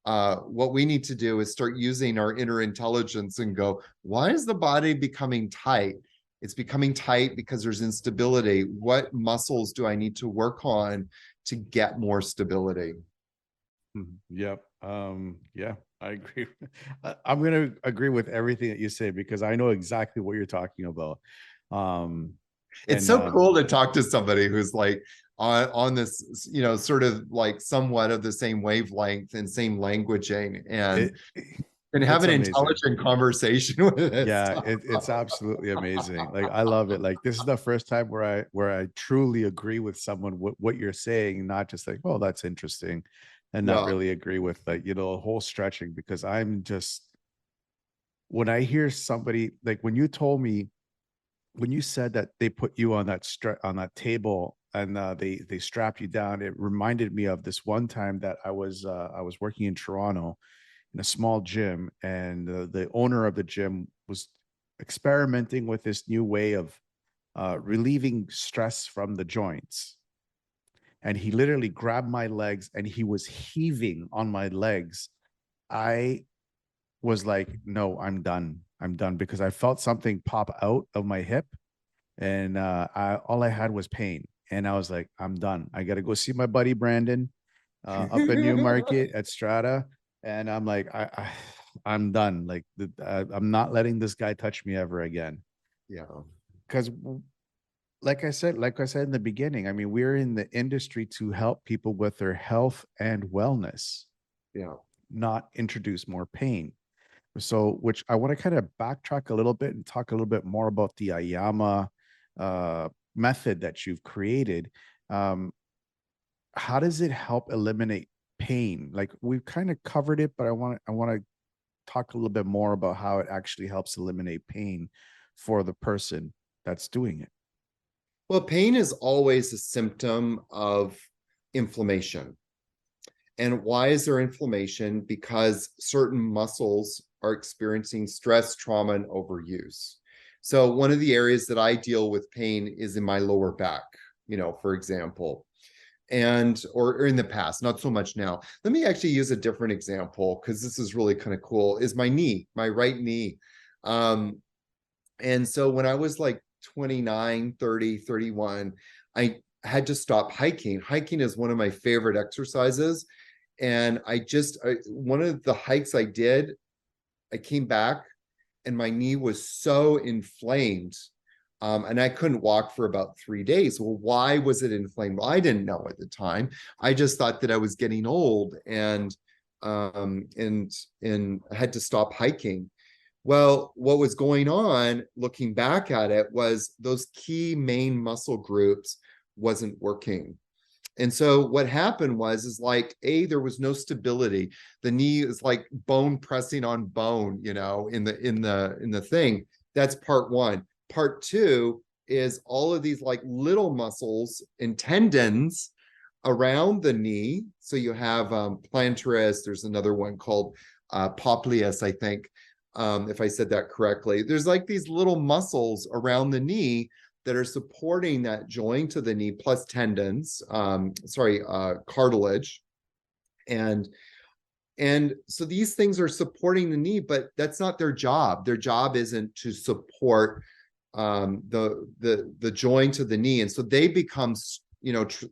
What we need to do is start using our inner intelligence and go, why is the body becoming tight? It's becoming tight because there's instability. What muscles do I need to work on to get more stability? Yep. Yeah, I agree. I'm going to agree with everything that you say because I know exactly what you're talking about. Um, It's and so cool to talk to somebody who's like on this, sort of like somewhat of the same wavelength and same languaging, and have it's an amazing. intelligent conversation with it. Yeah, it's absolutely amazing. Like I love it. Like this is the first time where I truly agree with someone what you're saying, not just like, oh, that's interesting, and not Yeah. really agree with like, a whole stretching because I'm just when I hear somebody like when you said that they put you on on that table and they strapped you down, it reminded me of this one time that I was working in Toronto in a small gym, and the owner of the gym was experimenting with this new way of relieving stress from the joints. And he literally grabbed my legs and he was heaving on my legs. I was like, no, I'm done. I'm done because I felt something pop out of my hip, and all I had was pain. And I was like, I'm done. I got to go see my buddy Brandon up in Newmarket at Strata, and I'm like, I'm done. Like, I'm not letting this guy touch me ever again. Yeah. Because, like I said in the beginning, I mean, we're in the industry to help people with their health and wellness, Yeah. not introduce more pain. So, which I want to kind of backtrack a little bit and talk a little bit more about the Ayama method that you've created. Um, how does it help eliminate pain? Like we've kind of covered it, but I want to talk a little bit more about how it actually helps eliminate pain for the person that's doing it. Well, pain is always a symptom of inflammation. And why is there inflammation? Because certain muscles are experiencing stress, trauma, and overuse. So one of the areas that I deal with pain is in my lower back, for example, and or in the past, not so much now. Let me actually use a different example because this is really kind of cool, is my knee, my right knee. And so when I was like 29, 30, 31, I had to stop hiking. Hiking is one of my favorite exercises. And one of the hikes I did, I came back and my knee was so inflamed. And I couldn't walk for about 3 days. Well, why was it inflamed? Well, I didn't know at the time. I just thought that I was getting old and I had to stop hiking. Well, what was going on, looking back at it, was those key main muscle groups wasn't working. And so what happened is like, there was no stability. The knee is like bone pressing on bone, in the thing. That's part one. Part two is all of these like little muscles and tendons around the knee. So you have plantaris, there's another one called popliteus, I think, if I said that correctly. There's like these little muscles around the knee that are supporting that joint of the knee, plus tendons, cartilage. And so these things are supporting the knee, but that's not their job. Their job isn't to support the joint of the knee. And so they become,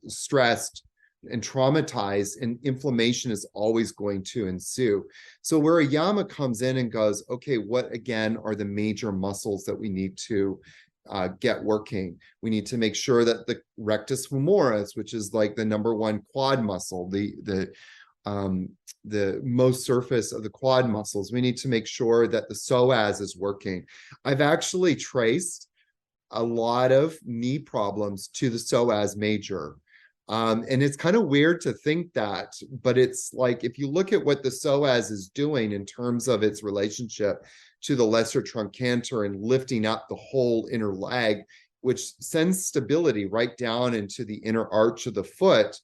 stressed and traumatized, and inflammation is always going to ensue. So where Ayama comes in and goes, okay, what again are the major muscles that we need to get working? We need to make sure that the rectus femoris, which is like the number one quad muscle, the most surface of the quad muscles, we need to make sure that the psoas is working. I've actually traced a lot of knee problems to the psoas major. And it's kind of weird to think that, but it's like, if you look at what the psoas is doing in terms of its relationship to the lesser truncanter and lifting up the whole inner leg, which sends stability right down into the inner arch of the foot,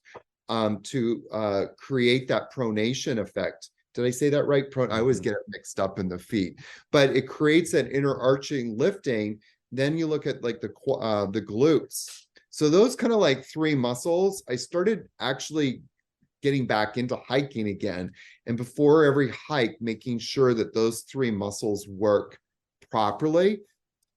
to create that pronation effect. Did I say that right? I always get it mixed up in the feet, but it creates that inner arching lifting. Then you look at like the glutes. So those kind of like three muscles, I started actually getting back into hiking again. And before every hike, making sure that those three muscles work properly.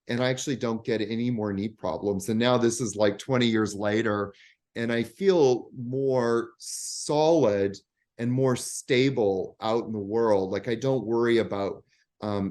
and I actually don't get any more knee problems. And now this is like 20 years later, and I feel more solid and more stable out in the world. Like I don't worry about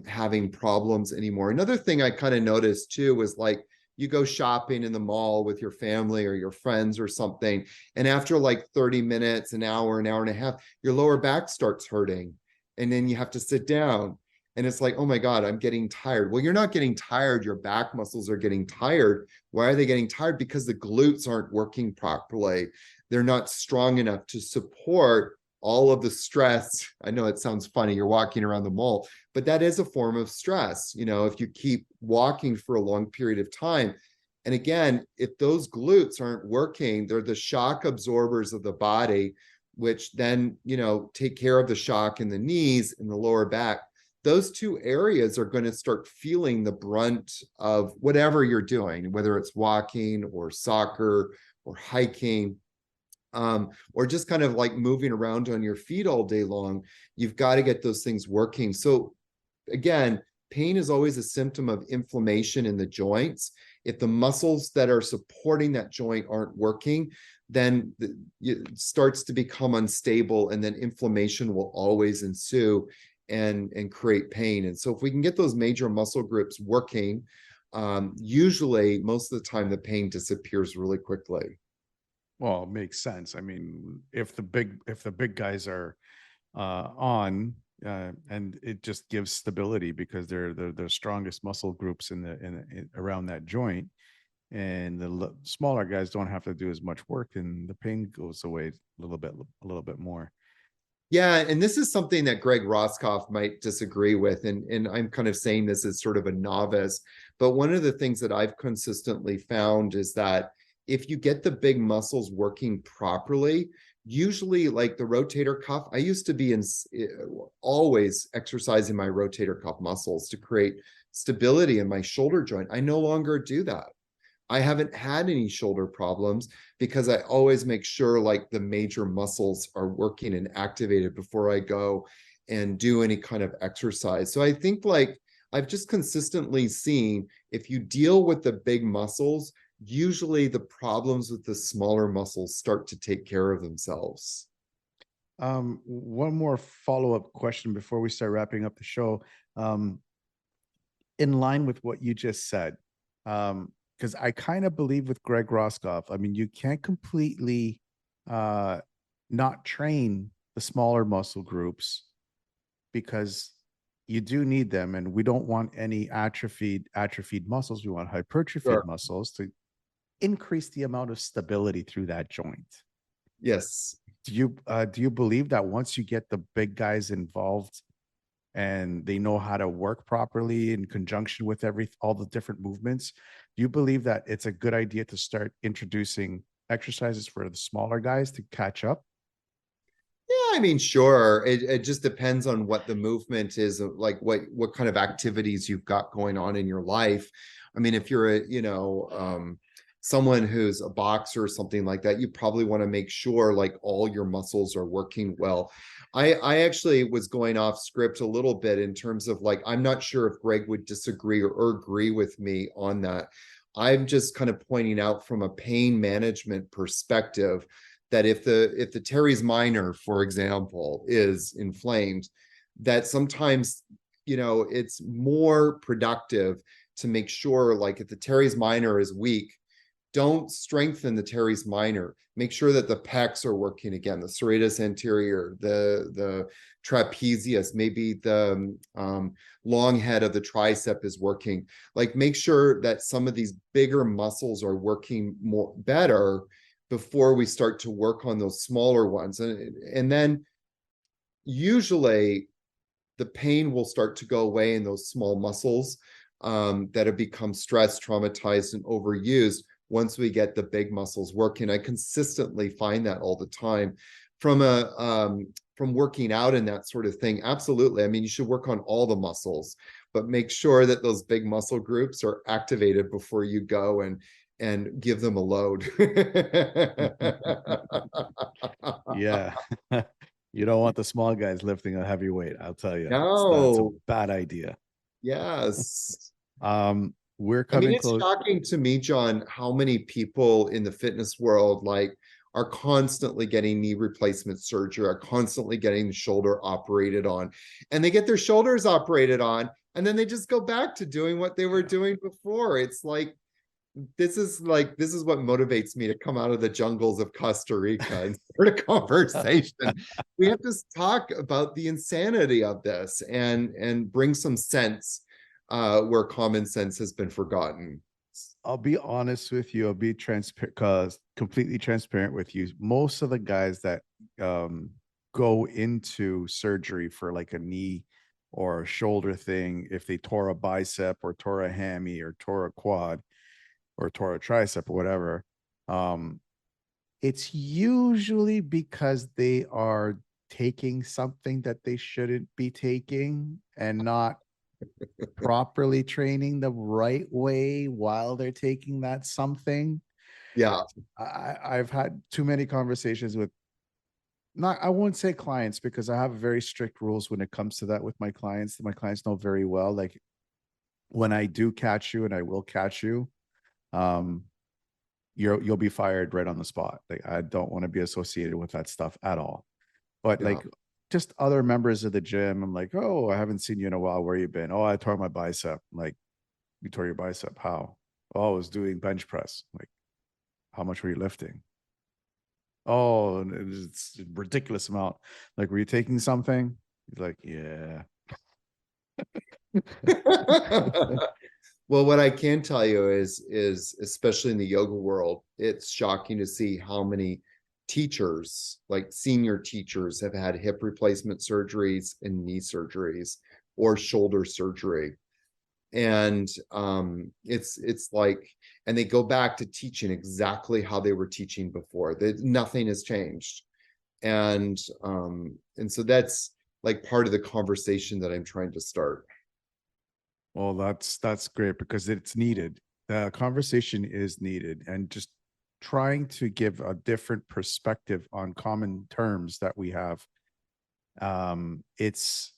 having problems anymore. Another thing I kind of noticed too was like you go shopping in the mall with your family or your friends or something, and after like 30 minutes, an hour and a half, your lower back starts hurting, and then you have to sit down. And it's like, oh my God, I'm getting tired. Well, you're not getting tired. Your back muscles are getting tired. Why are they getting tired? Because the glutes aren't working properly. They're not strong enough to support all of the stress. I know it sounds funny. You're walking around the mall, but that is a form of stress. You know, if you keep walking for a long period of time. And again, if those glutes aren't working, they're the shock absorbers of the body, which then, you know, take care of the shock in the knees and the lower back. Those two areas are going to start feeling the brunt of whatever you're doing, whether it's walking or soccer or hiking, or just kind of like moving around on your feet all day long. You've got to get those things working. So again, pain is always a symptom of inflammation in the joints. If the muscles that are supporting that joint aren't working, then it starts to become unstable, and then inflammation will always ensue and create pain. And so if we can get those major muscle groups working, usually most of the time the pain disappears really quickly. Well, it makes sense. I mean, if the big guys are on, and it just gives stability because they're the strongest muscle groups in around that joint, and the smaller guys don't have to do as much work, and the pain goes away a little bit more. Yeah, and this is something that Greg Roscoff might disagree with, and I'm kind of saying this as sort of a novice, but one of the things that I've consistently found is that if you get the big muscles working properly, usually like the rotator cuff, I used to be always exercising my rotator cuff muscles to create stability in my shoulder joint. I no longer do that. I haven't had any shoulder problems because I always make sure like the major muscles are working and activated before I go and do any kind of exercise. So I think like I've just consistently seen if you deal with the big muscles, usually the problems with the smaller muscles start to take care of themselves. One more follow-up question before we start wrapping up the show. In line with what you just said, because I kind of believe with Greg Roscoff, I mean, you can't completely not train the smaller muscle groups because you do need them, and we don't want any atrophied muscles. We want hypertrophied muscles to increase the amount of stability through that joint. Yes. Do you believe that once you get the big guys involved and they know how to work properly in conjunction with all the different movements, do you believe that it's a good idea to start introducing exercises for the smaller guys to catch up? Yeah, I mean, sure. It just depends on what the movement is, like what kind of activities you've got going on in your life. I mean, if you're someone who's a boxer or something like that, you probably want to make sure like all your muscles are working well. I actually was going off script a little bit in terms of like, I'm not sure if Greg would disagree or agree with me on that. I'm just kind of pointing out from a pain management perspective that if the teres minor, for example, is inflamed, that sometimes, you know, it's more productive to make sure like if the teres minor is weak, don't strengthen the teres minor. Make sure that the pecs are working again, the serratus anterior, the trapezius, maybe the long head of the tricep is working. Like make sure that some of these bigger muscles are working better before we start to work on those smaller ones. And then usually the pain will start to go away in those small muscles that have become stressed, traumatized, and overused once we get the big muscles working. I consistently find that all the time from working out and that sort of thing. Absolutely. I mean, you should work on all the muscles, but make sure that those big muscle groups are activated before you go and give them a load. Yeah. You don't want the small guys lifting a heavy weight, I'll tell you. That's a No. bad idea. Yes. we're I mean, coming it's close. shocking to me, John, how many people in the fitness world like are constantly getting knee replacement surgery, are constantly getting the shoulder operated on, and they get their shoulders operated on, and then they just go back to doing what they were doing before. It's like this is what motivates me to come out of the jungles of Costa Rica and start a conversation. We have to talk about the insanity of this and bring some sense where common sense has been forgotten. I'll be honest with you. I'll be transparent, completely transparent with you. Most of the guys that go into surgery for like a knee or a shoulder thing, if they tore a bicep or tore a hammy or tore a quad or tore a tricep or whatever, it's usually because they are taking something that they shouldn't be taking and not properly training the right way while they're taking that something. Yeah. I've had too many conversations with, not, I won't say clients, because I have very strict rules when it comes to that with my clients. My clients know very well, like when I do catch you, and I will catch you, you'll be fired right on the spot. Like, I don't want to be associated with that stuff at all. But Yeah. like just other members of the gym, I'm like, oh, I haven't seen you in a while. Where you been? Oh, I tore my bicep. I'm like, you tore your bicep? How? Oh, I was doing bench press. Like, how much were you lifting? Oh, it's a ridiculous amount. Like, were you taking something? He's like, yeah. Well, what I can tell you is especially in the yoga world, it's shocking to see how many teachers, like senior teachers, have had hip replacement surgeries and knee surgeries or shoulder surgery. And it's like, and they go back to teaching exactly how they were teaching before. That nothing has changed. And so that's like part of the conversation that I'm trying to start. Well, that's great, because it's needed. The conversation is needed, and just trying to give a different perspective on common terms that we have. It's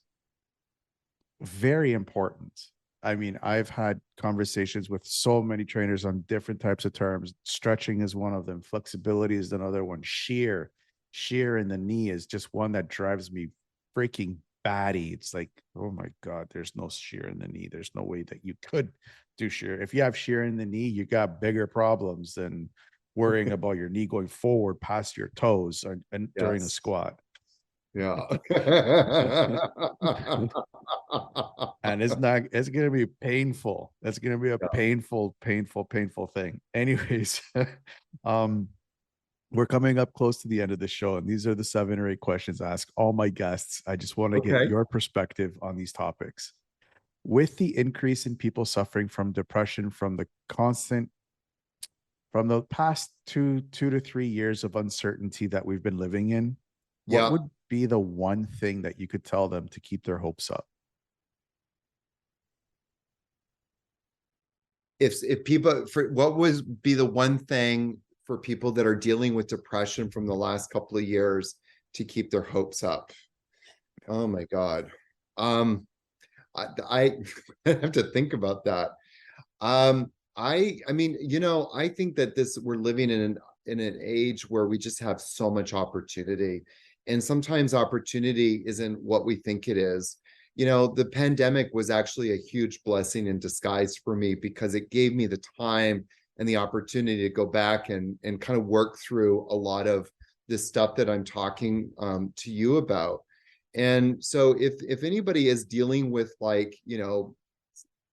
very important. I mean, I've had conversations with so many trainers on different types of terms. Stretching is one of them. Flexibility is another one. Shear in the knee is just one that drives me freaking batty. It's like, oh my God, there's no shear in the knee. There's no way that you could do shear. If you have shear in the knee, you got bigger problems than worrying about your knee going forward past your toes and during a squat. Yeah. And it's gonna be painful. That's gonna be a Yeah. painful thing. Anyways, um, we're coming up close to the end of the show, and these are the 7 or 8 questions I ask all my guests. I just want to get Okay. your perspective on these topics. With the increase in people suffering from depression from the past 2 to 3 years of uncertainty that we've been living in, what Yeah. would be the one thing that you could tell them to keep their hopes up? If people, for what would be the one thing for people that are dealing with depression from the last couple of years to keep their hopes up? Oh my God. I have to think about that. I mean, I think that we're living in an age where we just have so much opportunity, and sometimes opportunity isn't what we think it is. The pandemic was actually a huge blessing in disguise for me, because it gave me the time and the opportunity to go back and kind of work through a lot of this stuff that I'm talking to you about. And so if anybody is dealing with, like,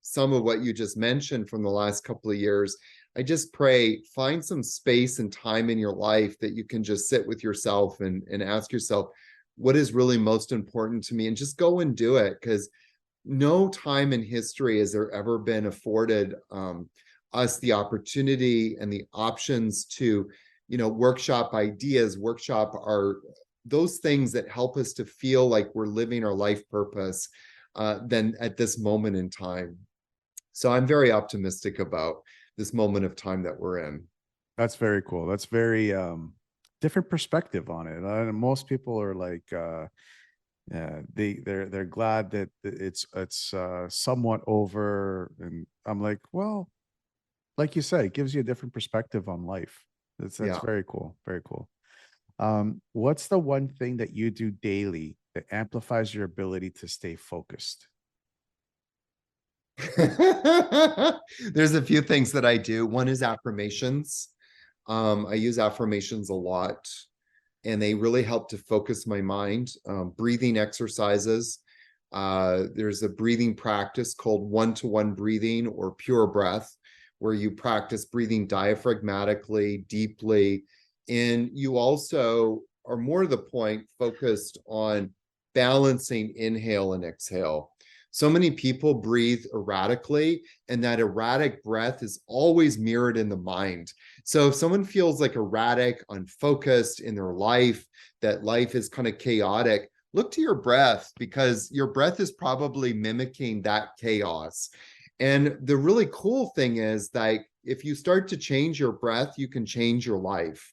some of what you just mentioned from the last couple of years, I just pray, find some space and time in your life that you can just sit with yourself and ask yourself, what is really most important to me, and just go and do it. Because no time in history has there ever been afforded us the opportunity and the options to, workshop ideas, workshop those things that help us to feel like we're living our life purpose than at this moment in time. So I'm very optimistic about this moment of time that we're in. That's very cool. That's very different perspective on it. Most people are like, Yeah, they're glad that it's somewhat over, and I'm like, well, like you said, it gives you a different perspective on life. That's Yeah. very cool, very cool. What's the one thing that you do daily that amplifies your ability to stay focused? There's a few things that I do. One is affirmations. I use affirmations a lot, and they really help to focus my mind. Breathing exercises. There's a breathing practice called one-to-one breathing or pure breath, where you practice breathing diaphragmatically, deeply. And you also are more to the point focused on balancing inhale and exhale. So many people breathe erratically, and that erratic breath is always mirrored in the mind. So if someone feels like erratic, unfocused in their life, that life is kind of chaotic, look to your breath, because your breath is probably mimicking that chaos. And the really cool thing is that if you start to change your breath, you can change your life.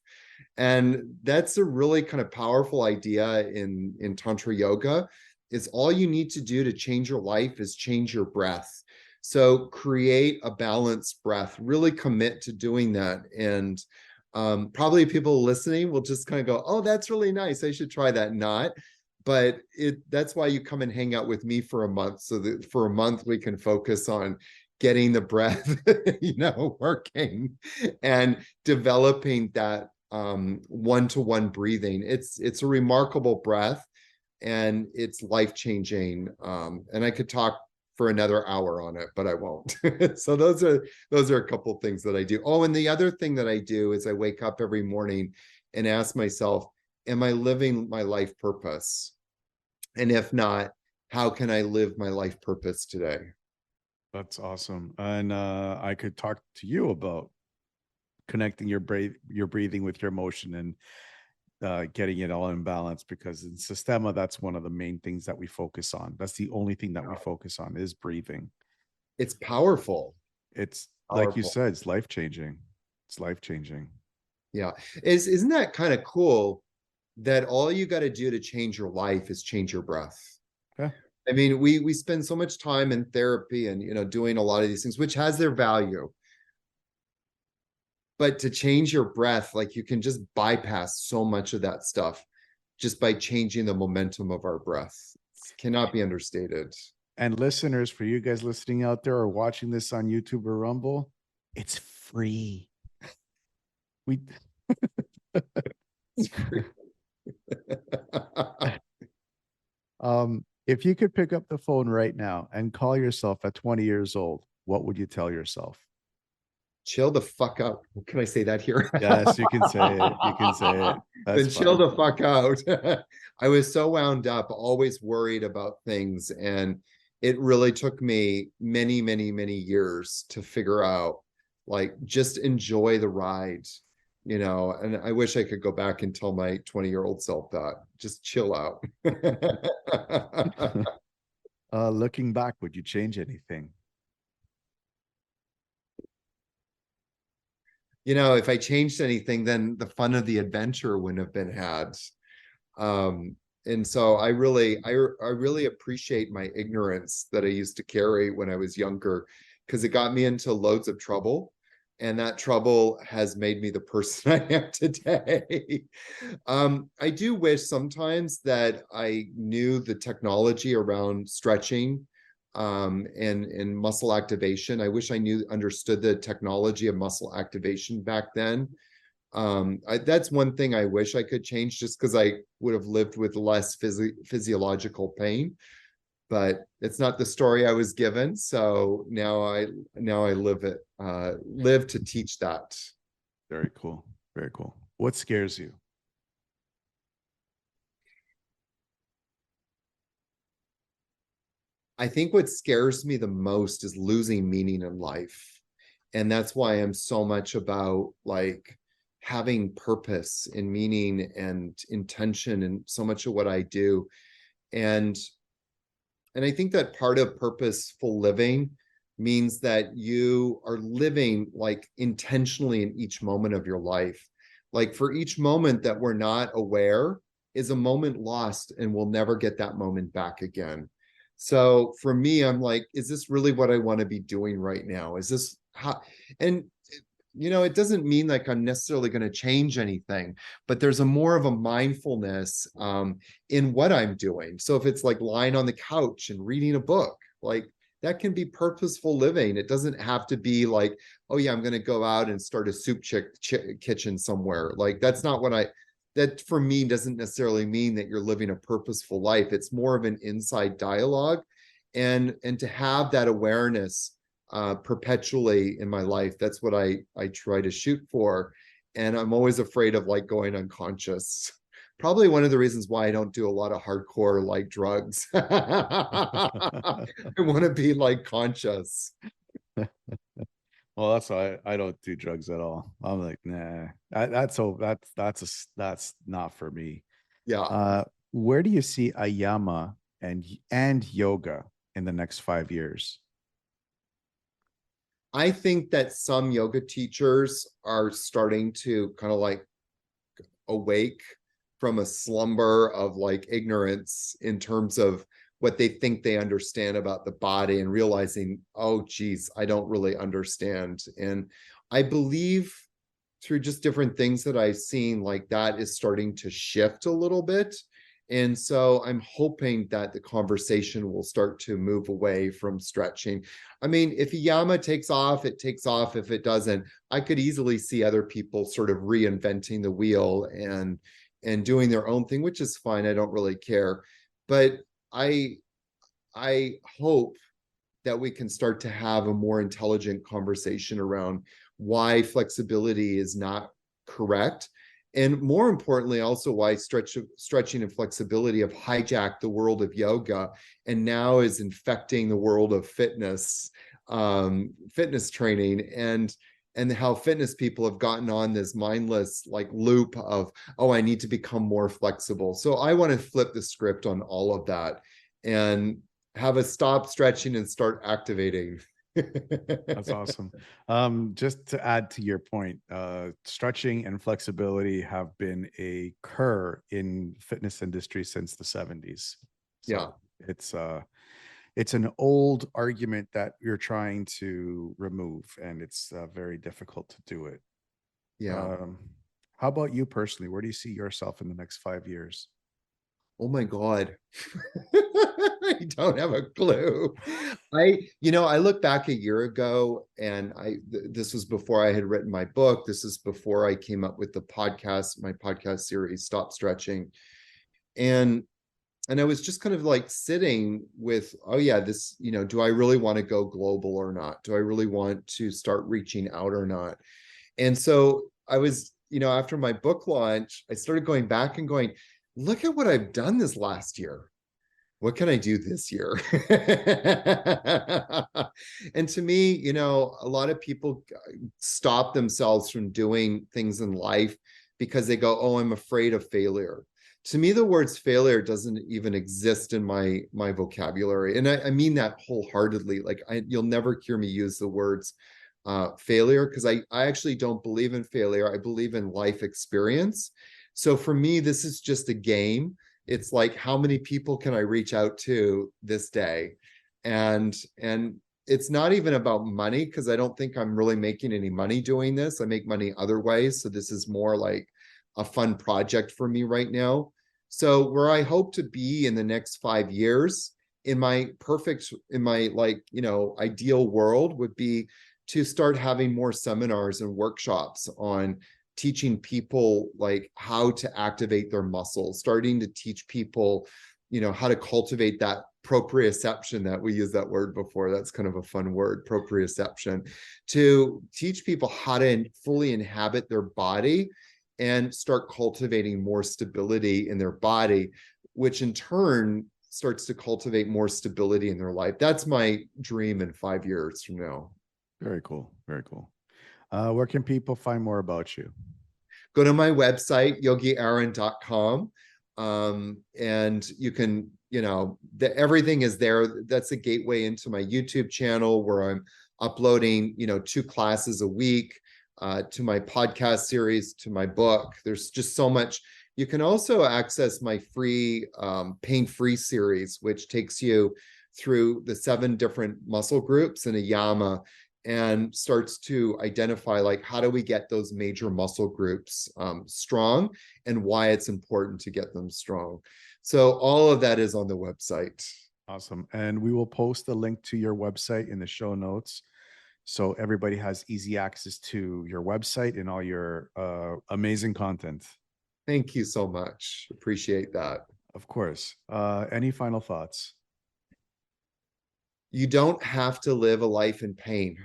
And that's a really kind of powerful idea in Tantra yoga. Is all you need to do to change your life is change your breath. So create a balanced breath, really commit to doing that. And probably people listening will just kind of go, oh, that's really nice, I should try that. Not, but that's why you come and hang out with me for a month, so that for a month we can focus on getting the breath working and developing that one-to-one breathing. It's a remarkable breath, and it's life-changing. And I could talk for another hour on it, but I won't. So those are a couple of things that I do. Oh, and the other thing that I do is I wake up every morning and ask myself, am I living my life purpose? And if not, how can I live my life purpose today? That's awesome. And I could talk to you about connecting your breathing with your emotion, and getting it all in balance, because in Sistema, that's one of the main things that we focus on. That's the only thing that we focus on is breathing. It's powerful. It's like you Powerful. said, it's life changing. It's life changing. Yeah. Isn't that kind of cool that all you got to do to change your life is change your breath? Yeah. I mean, we spend so much time in therapy and doing a lot of these things, which has their value. But to change your breath, like, you can just bypass so much of that stuff just by changing the momentum of our breath. It cannot be understated. And listeners, for you guys listening out there or watching this on YouTube or Rumble, it's free. We It's free. if you could pick up the phone right now and call yourself at 20 years old, what would you tell yourself? Chill the fuck out. Can I say that here? Yes, you can say it. You can say it. That's Then chill fine. the fuck out. I was so wound up, always worried about things. And it really took me many, many, many years to figure out, like, just enjoy the ride, and I wish I could go back and tell my 20-year-old self that. Just chill out. Looking back, would you change anything? If I changed anything, then the fun of the adventure wouldn't have been had. And so I really appreciate my ignorance that I used to carry when I was younger, because it got me into loads of trouble, and that trouble has made me the person I am today. I do wish sometimes that I knew the technology around stretching, and muscle activation. I wish I understood the technology of muscle activation back then. That's one thing I wish I could change, just because I would have lived with less physiological pain. But it's not the story I was given, so now I live to teach that. Very cool. Very cool. What scares you? I think what scares me the most is losing meaning in life. And that's why I'm so much about, like, having purpose and meaning and intention and so much of what I do. And I think that part of purposeful living means that you are living, like, intentionally in each moment of your life. Like, for each moment that we're not aware, is a moment lost and we'll never get that moment back again. So for me, I'm like, is this really what I want to be doing right now? Is this how, and it doesn't mean like I'm necessarily going to change anything, but there's a more of a mindfulness in what I'm doing. So if it's like lying on the couch and reading a book, like that can be purposeful living. It doesn't have to be like, oh yeah, I'm going to go out and start a soup kitchen somewhere. Like that's not what that for me doesn't necessarily mean that you're living a purposeful life. It's more of an inside dialogue, and to have that awareness perpetually in my life. That's what I try to shoot for. And I'm always afraid of like going unconscious. Probably one of the reasons why I don't do a lot of hardcore like drugs. I want to be like conscious. Well, that's why I don't do drugs at all. I'm like, nah, that's not for me. Yeah. Where do you see Ayama and yoga in the next 5 years? I think that some yoga teachers are starting to kind of like awake from a slumber of like ignorance in terms of what they think they understand about the body, and realizing, oh geez, I don't really understand. And I believe through just different things that I've seen, like that is starting to shift a little bit. And so I'm hoping that the conversation will start to move away from stretching. I mean, if Ayama takes off, it takes off. If it doesn't, I could easily see other people sort of reinventing the wheel and doing their own thing, which is fine. I don't really care. But I I hope that we can start to have a more intelligent conversation around why flexibility is not correct. And more importantly, also why stretching and flexibility have hijacked the world of yoga and now is infecting the world of fitness training, and how fitness people have gotten on this mindless like loop of, oh, I need to become more flexible. So I want to flip the script on all of that and have us stop stretching and start activating. That's awesome. Just to add to your point, stretching and flexibility have been a cur in fitness industry since the 70s. So Yeah. it's an old argument that you're trying to remove, and it's very difficult to do it. Yeah. How about you personally? Where do you see yourself in the next 5 years? Oh my God. I don't have a clue. I look back a year ago, and this was before I had written my book. This is before I came up with my podcast series, Stop Stretching. And I was just kind of like sitting with, oh yeah, this, do I really want to go global or not? Do I really want to start reaching out or not? And so I was, after my book launch, I started going back and going, look at what I've done this last year. What can I do this year? And to me, a lot of people stop themselves from doing things in life because they go, oh, I'm afraid of failure. To me, the words failure doesn't even exist in my vocabulary. And I mean that wholeheartedly. Like you'll never hear me use the words failure, because I actually don't believe in failure. I believe in life experience. So for me, this is just a game. It's like, how many people can I reach out to this day? And it's not even about money, because I don't think I'm really making any money doing this. I make money other ways. So this is more like a fun project for me right now. So where I hope to be in the next 5 years, in my ideal world, would be to start having more seminars and workshops on teaching people like how to activate their muscles, starting to teach people, how to cultivate that proprioception. That we used that word before. That's kind of a fun word, proprioception, to teach people how to fully inhabit their body and start cultivating more stability in their body, which in turn starts to cultivate more stability in their life. That's my dream in 5 years from now. Very cool. Very cool. Where can people find more about you? Go to my website, yogiaaron.com. And you can, everything is there. That's a gateway into my YouTube channel, where I'm uploading, 2 classes a week, to my podcast series, to my book. There's just so much You can also access my free pain-free series, which takes you through the 7 different muscle groups in Ayama and starts to identify, like, how do we get those major muscle groups strong and why it's important to get them strong. So all of that is on the website. Awesome. And we will post the link to your website in the show notes, so everybody has easy access to your website and all your amazing content. Thank you so much. Appreciate that. Of course. Any final thoughts? You don't have to live a life in pain.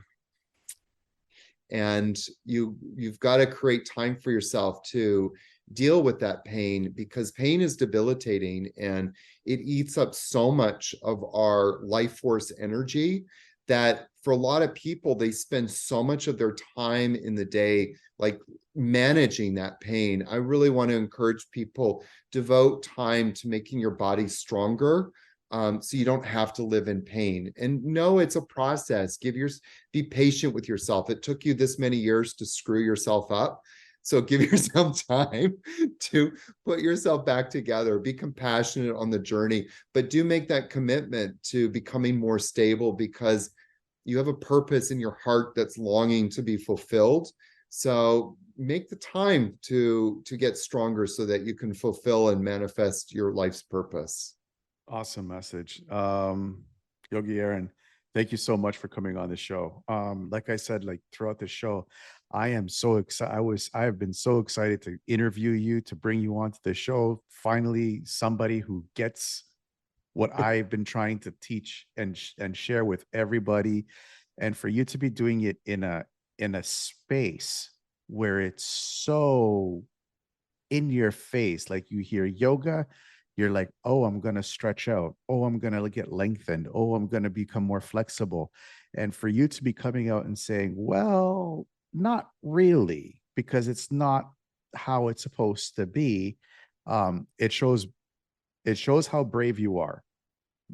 And you've got to create time for yourself to deal with that pain, because pain is debilitating and it eats up so much of our life force energy that for a lot of people, they spend so much of their time in the day like managing that pain. I really want to encourage people, devote time to making your body stronger, so you don't have to live in pain. And no, it's a process. Be patient with yourself. It took you this many years to screw yourself up. So give yourself time to put yourself back together. Be compassionate on the journey, but do make that commitment to becoming more stable, because you have a purpose in your heart that's longing to be fulfilled. So make the time to get stronger so that you can fulfill and manifest your life's purpose. Awesome message. Yogi Aaron, thank you so much for coming on the show. Like I said, like throughout the show, I am so excited. I have been so excited to interview you, to bring you onto the show. Finally, somebody who gets what I've been trying to teach and share with everybody, and for you to be doing it in a space where it's so in your face. Like, you hear yoga, you're like, oh, I'm going to stretch out. Oh, I'm going to get lengthened. Oh, I'm going to become more flexible. And for you to be coming out and saying, well, not really, because it's not how it's supposed to be. It shows how brave you are.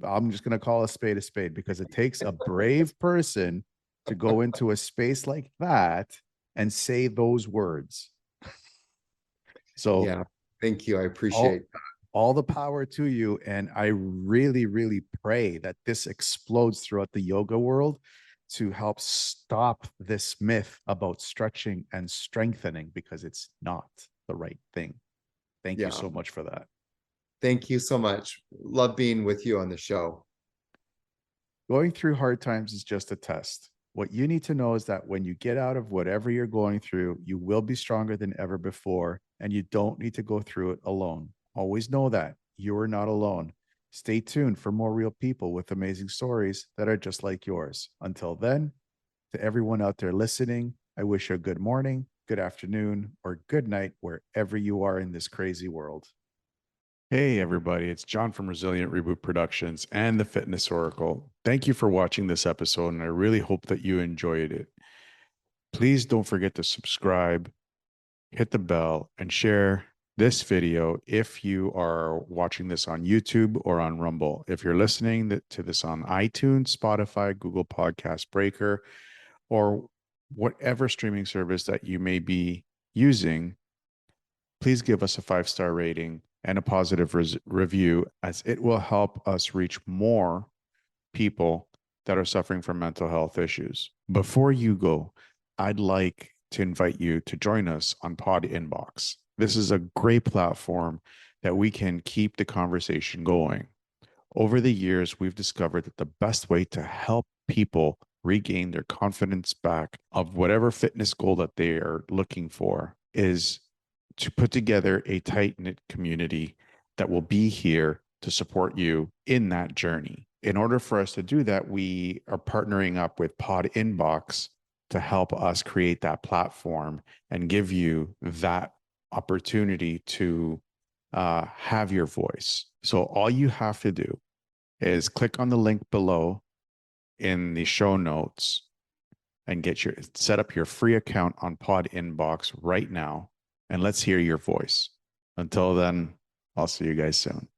I'm just going to call a spade, because it takes a brave person to go into a space like that and say those words. So Yeah, thank you. I all, appreciate that. all the power to you. And I really, really pray that this explodes throughout the yoga world to help stop this myth about stretching and strengthening, because it's not the right thing. Thank you Yeah, so much for that. thank you so much. Love being with you on the show. Going through hard times is just a test. What you need to know is that when you get out of whatever you're going through, you will be stronger than ever before, and you don't need to go through it alone. Always know that you are not alone. Stay tuned for more real people with amazing stories that are just like yours. Until then, to everyone out there listening, I wish you a good morning, good afternoon, or good night wherever you are in this crazy world. Hey, everybody, it's John from Resilient Reboot Productions and the Fitness Oracle. Thank you for watching this episode, and I really hope that you enjoyed it. Please don't forget to subscribe, hit the bell, and share this video if you are watching this on YouTube or on Rumble. If you're listening to this on iTunes, Spotify, Google Podcast Breaker, or whatever streaming service that you may be using, please give us a 5-star rating and a positive review, as it will help us reach more people that are suffering from mental health issues. Before you go, I'd like to invite you to join us on Pod Inbox. This is a great platform that we can keep the conversation going. Over the years, we've discovered that the best way to help people regain their confidence back of whatever fitness goal that they are looking for is to put together a tight-knit community that will be here to support you in that journey. In order for us to do that, we are partnering up with Pod Inbox to help us create that platform and give you that opportunity to have your voice. So all you have to do is click on the link below in the show notes and set up your free account on Pod Inbox right now, and let's hear your voice. Until then, I'll see you guys soon.